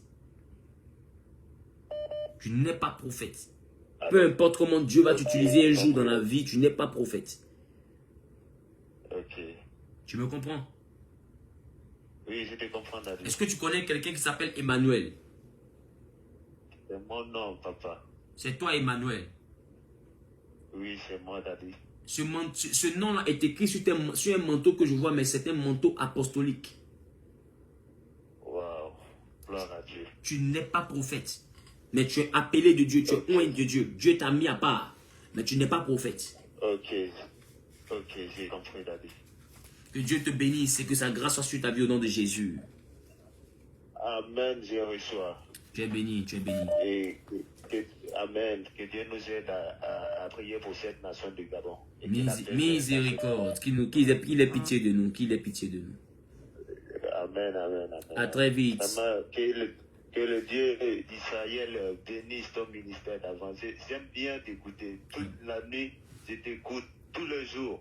Tu n'es pas prophète. Peu importe comment Dieu va t'utiliser un jour dans la vie, tu n'es pas prophète. Ok. Tu me comprends? Oui, je te comprends, David. Est-ce que tu connais quelqu'un qui s'appelle Emmanuel? C'est mon nom, papa. C'est toi, Emmanuel. Oui, c'est moi, David. Ce nom-là est écrit sur un manteau que je vois, mais c'est un manteau apostolique. Waouh. Gloire à Dieu. Tu n'es pas prophète. Mais tu es appelé de Dieu, tu es oint de Dieu. Dieu t'a mis à part. Mais tu n'es pas prophète. Ok, j'ai compris, David. Que Dieu te bénisse et que sa grâce soit sur ta vie au nom de Jésus. Amen, je reçois. Tu es béni, tu es béni. Et Amen, que Dieu nous aide à prier pour cette nation du Gabon. Miséricorde, qu'il ait pitié de nous, qu'il ait pitié de nous. Amen. À très vite. Vraiment, que le Dieu d'Israël bénisse ton ministère d'avant. J'aime bien t'écouter. Toute la nuit, je t'écoute tous les jours.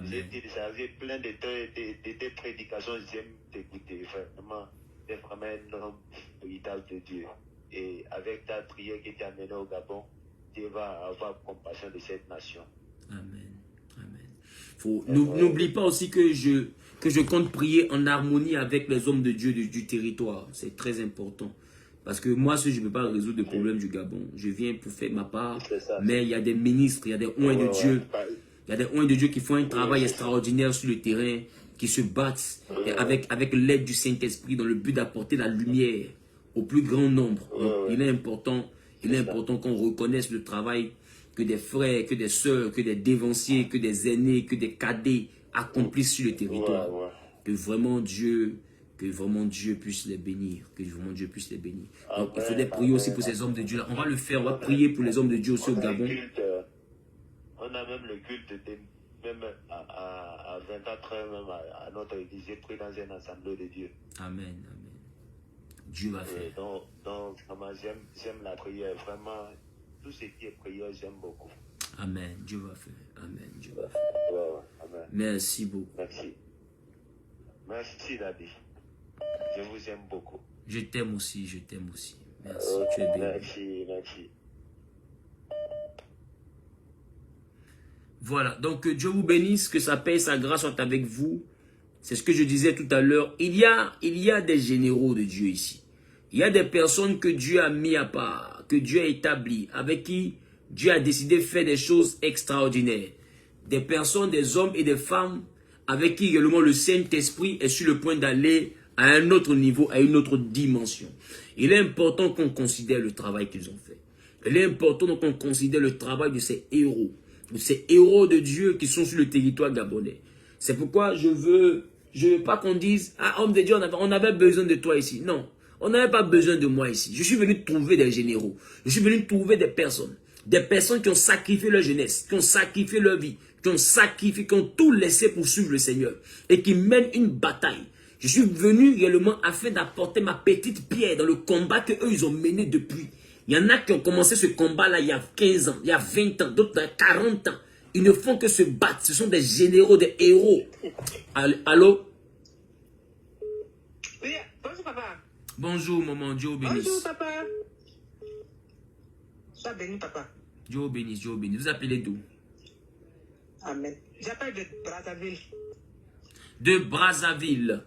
J'ai téléchargé plein de tes prédications. J'aime t'écouter. Vraiment, c'est vraiment un homme véritable de Dieu. Et avec ta prière qui t'a amené au Gabon, Dieu va avoir compassion de cette nation. Amen. N'oublie pas aussi que je compte prier en harmonie avec les hommes de Dieu du territoire. C'est très important. Parce que moi, je ne peux pas résoudre le problème du Gabon. Je viens pour faire ma part. Mais il y a des ministres, il y a des oints de Dieu. Il y a des oints de Dieu qui font un travail extraordinaire sur le terrain, qui se battent avec l'aide du Saint-Esprit dans le but d'apporter la lumière au plus grand nombre. Donc, il est important qu'on reconnaisse le travail que des frères, que des sœurs, que des dévanciers, que des aînés, que des cadets accomplissent sur le territoire. Que vraiment Dieu puisse les bénir. Donc, il faudrait prier aussi pour ces hommes de Dieu là. On va le faire, on va prier pour les hommes de Dieu aussi au Gabon. On a même le culte, même à 24 heures, même à notre église, j'ai pris dans un assemblée de Dieu. Amen. Dieu va faire. Donc vraiment, j'aime la prière. Vraiment, tout ce qui est prière, j'aime beaucoup. Amen. Dieu va faire. Amen. Amen. Merci beaucoup. Merci, David. Je vous aime beaucoup. Je t'aime aussi, je t'aime aussi. Merci, tu es béni. Merci, merci. Voilà, donc que Dieu vous bénisse, que sa paix et sa grâce soient avec vous. C'est ce que je disais tout à l'heure. Il y a des généraux de Dieu ici. Il y a des personnes que Dieu a mis à part, que Dieu a établi, avec qui Dieu a décidé de faire des choses extraordinaires. Des personnes, des hommes et des femmes avec qui également le Saint-Esprit est sur le point d'aller à un autre niveau, à une autre dimension. Il est important qu'on considère le travail qu'ils ont fait. Il est important qu'on considère le travail de ces héros de Dieu qui sont sur le territoire gabonais. C'est pourquoi je veux pas qu'on dise, ah, homme de Dieu, on avait besoin de toi ici. Non, on n'avait pas besoin de moi ici. Je suis venu trouver des généraux. Je suis venu trouver des personnes qui ont sacrifié leur jeunesse, qui ont sacrifié leur vie, qui ont tout laissé pour suivre le Seigneur et qui mènent une bataille. Je suis venu réellement afin d'apporter ma petite pierre dans le combat qu'eux ils ont mené depuis. Il y en a qui ont commencé ce combat-là il y a 15 ans, il y a 20 ans, d'autres il y a 40 ans. Ils ne font que se battre. Ce sont des généraux, des héros. Allô? Oui, bonjour papa. Bonjour maman, Dieu bénisse. Bonjour papa. Sois béni papa. Dieu bénisse, Dieu bénisse. Vous appelez d'où? Amen. J'appelle de Brazzaville. De Brazzaville.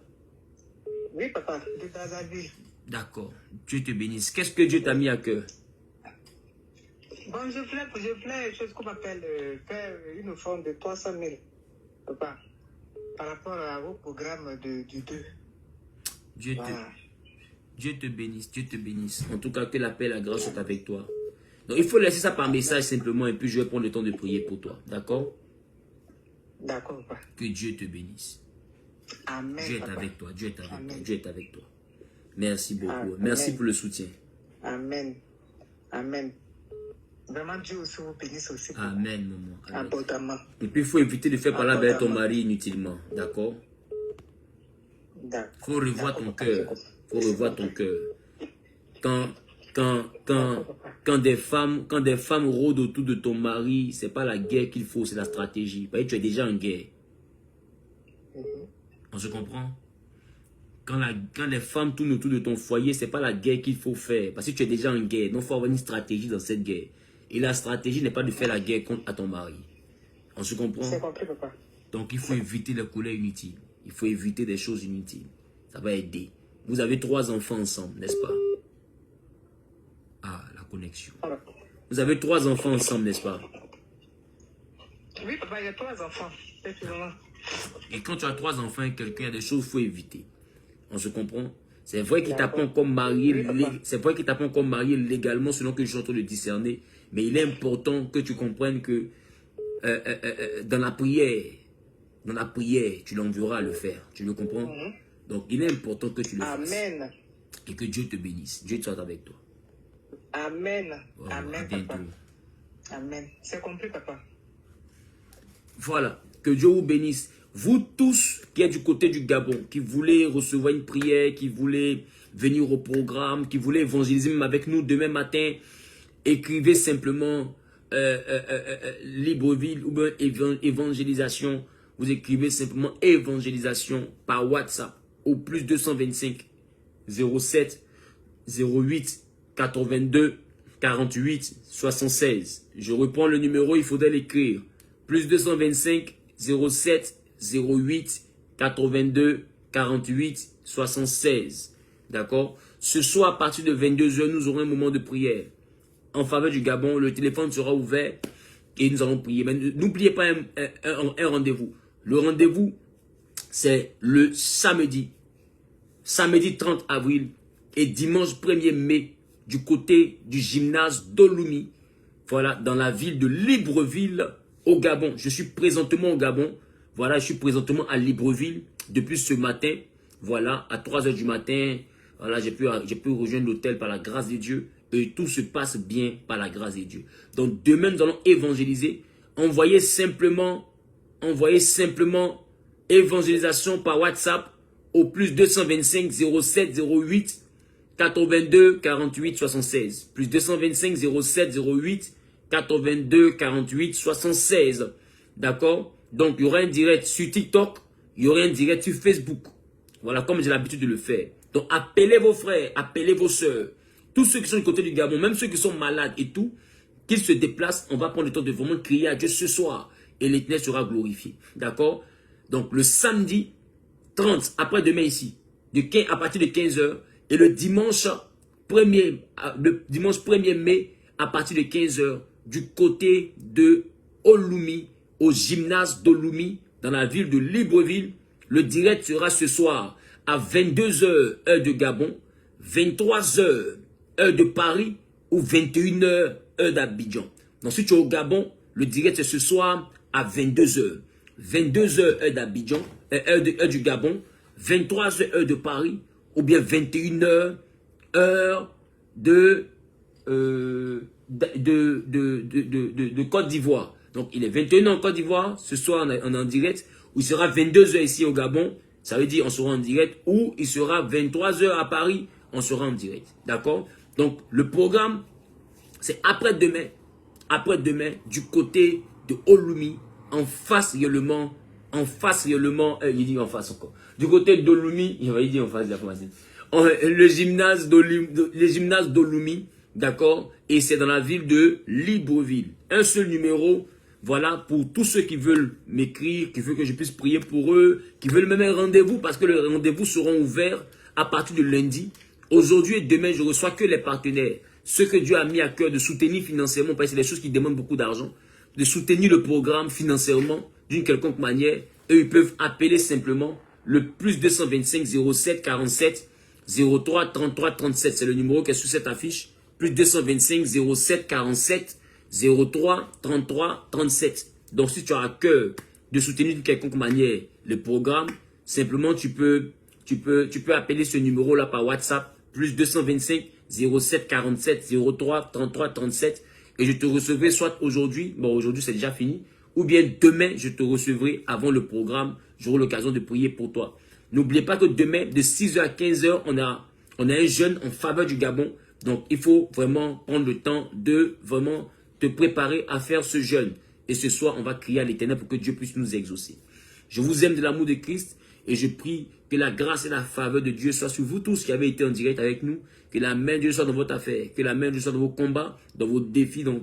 Oui papa, de Brazzaville. D'accord. Dieu te bénisse. Qu'est-ce que Dieu t'a mis à cœur? Bon, je voulais une chose qu'on m'appelle faire une offrande de 300 000, papa, par rapport au programme du 2. Dieu te bénisse, Dieu te bénisse. En tout cas, que la paix et la grâce soient avec toi. Donc, il faut laisser ça par message simplement et puis je vais prendre le temps de prier pour toi. D'accord? D'accord, papa. Que Dieu te bénisse. Amen. Dieu est papa. avec toi, Dieu est avec Amen. toi, Dieu est avec toi. Merci beaucoup. Amen. Merci pour le soutien. Amen. Amen. Vraiment, Dieu aussi vous bénisse aussi. Papa. Amen, maman. Amen. Abondamment. Et puis, il faut éviter de faire parler avec ton mari inutilement. D'accord? D'accord. Il faut revoir ton cœur. Il faut revoir ton cœur. Quand des femmes rôdent autour de ton mari, ce n'est pas la guerre qu'il faut, c'est la stratégie. Parce que tu es déjà en guerre. On se comprend? Quand les femmes tournent autour de ton foyer, ce n'est pas la guerre qu'il faut faire. Parce que tu es déjà en guerre. Donc, il faut avoir une stratégie dans cette guerre. Et la stratégie n'est pas de faire la guerre contre ton mari. On se comprend? C'est compris, papa. Donc, il faut éviter les colères inutiles. Il faut éviter des choses inutiles. Ça va aider. Vous avez 3 enfants ensemble, n'est-ce pas? Ah, la connexion. Vous avez 3 enfants ensemble, n'est-ce pas? Oui, papa, il y a 3 enfants. Effectivement. Et quand tu as 3 enfants et quelqu'un, il y a des choses qu'il faut éviter. On se comprend? C'est vrai qu'il t'a pas encore marié, c'est vrai qu'il t'a pas encore marié légalement selon que je suis en train de discerner, mais il est important que tu comprennes que dans la prière, tu l'enverras à le faire. Tu le comprends? Donc il est important que tu le fasses. Amen. Et que Dieu te bénisse. Dieu soit avec toi. Amen. Oh, Amen, à bientôt. papa. Amen. C'est compris, papa. Voilà. Que Dieu vous bénisse. Vous tous qui êtes du côté du Gabon, qui voulez recevoir une prière, qui voulez venir au programme, qui voulez évangéliser même avec nous demain matin, écrivez simplement Libreville ou bien évangélisation. Vous écrivez simplement évangélisation par WhatsApp au plus 225 07 08 82 48 76. Je reprends le numéro, il faudrait l'écrire. Plus 225 07 08 82 48 76. D'accord? Ce soir, à partir de 22h, nous aurons un moment de prière en faveur du Gabon. Le téléphone sera ouvert et nous allons prier. Mais n'oubliez pas un rendez-vous. Le rendez-vous, c'est le samedi 30 avril et dimanche 1er mai du côté du gymnase d'Olumi. Voilà, dans la ville de Libreville au Gabon. Je suis présentement au Gabon. Voilà, je suis présentement à Libreville depuis ce matin. Voilà, à 3h du matin. Voilà, j'ai pu rejoindre l'hôtel par la grâce de Dieu. Et tout se passe bien par la grâce de Dieu. Donc demain, nous allons évangéliser. Envoyez simplement évangélisation par WhatsApp au plus 225 07 08 82 48 76. Plus 225 07 08 82 48 76. D'accord? Donc, il y aura un direct sur TikTok, il y aura un direct sur Facebook. Voilà, comme j'ai l'habitude de le faire. Donc, Donc, appelez vos frères, appelez vos soeurs. Tous ceux qui sont du côté du Gabon, même ceux qui sont malades et tout, qu'ils se déplacent. On va prendre le temps de vraiment crier à Dieu ce soir. Et l'Éternel sera glorifié. D'accord? Donc, le samedi 30, après-demain ici, à partir de 15h, et le dimanche 1er mai, à partir de 15h, du côté de Olumi, au gymnase d'Olumi, dans la ville de Libreville. Le direct sera ce soir à 22h, heure de Gabon, 23h, heure de Paris, ou 21h, heure d'Abidjan. Donc, si tu es au Gabon, le direct c'est ce soir à 22h. 22h, heure d'Abidjan, heure du Gabon, 23h, heure de Paris, ou bien 21h, heure de Côte d'Ivoire. Donc, il est 21h en Côte d'Ivoire, ce soir on est en direct, ou il sera 22h ici au Gabon, ça veut dire on sera en direct, ou il sera 23h à Paris, on sera en direct. D'accord? Donc, le programme, c'est après-demain, du côté de Olumi, en face réellement, il dit en face encore. Du côté d'Olumi, il va dire en face de la formation. Le gymnase d'Olumi, d'accord? Et c'est dans la ville de Libreville. Un seul numéro, voilà, pour tous ceux qui veulent m'écrire, qui veulent que je puisse prier pour eux, qui veulent même un rendez-vous, parce que les rendez-vous seront ouverts à partir de lundi. Aujourd'hui et demain, je reçois que les partenaires. Ceux que Dieu a mis à cœur de soutenir financièrement, parce que c'est des choses qui demandent beaucoup d'argent, de soutenir le programme financièrement d'une quelconque manière. Eux, ils peuvent appeler simplement le plus 225 07 47 03 33 37. C'est le numéro qui est sur cette affiche. Plus 225 07 47 03 33 37. Donc, si tu as à cœur de soutenir d'une quelconque manière le programme, simplement tu peux appeler ce numéro-là par WhatsApp. Plus 225 07 47 03 33 37. Et je te recevrai soit aujourd'hui, bon aujourd'hui c'est déjà fini, ou bien demain je te recevrai avant le programme. J'aurai l'occasion de prier pour toi. N'oubliez pas que demain, de 6h à 15h, on a un jeûne en faveur du Gabon. Donc, il faut vraiment prendre le temps de vraiment te préparer à faire ce jeûne. Et ce soir, on va crier à l'Éternel pour que Dieu puisse nous exaucer. Je vous aime de l'amour de Christ et je prie que la grâce et la faveur de Dieu soient sur vous tous qui avez été en direct avec nous. Que la main de Dieu soit dans votre affaire, que la main de Dieu soit dans vos combats, dans vos défis, dans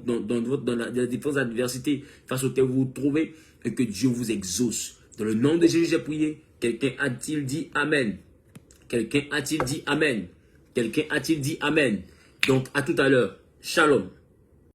la différentes adversités face auxquelles vous vous trouvez, et que Dieu vous exauce. Dans le nom de Jésus, j'ai prié. Quelqu'un a-t-il dit Amen? Quelqu'un a-t-il dit Amen? Quelqu'un a-t-il dit Amen? Donc, à tout à l'heure. Shalom.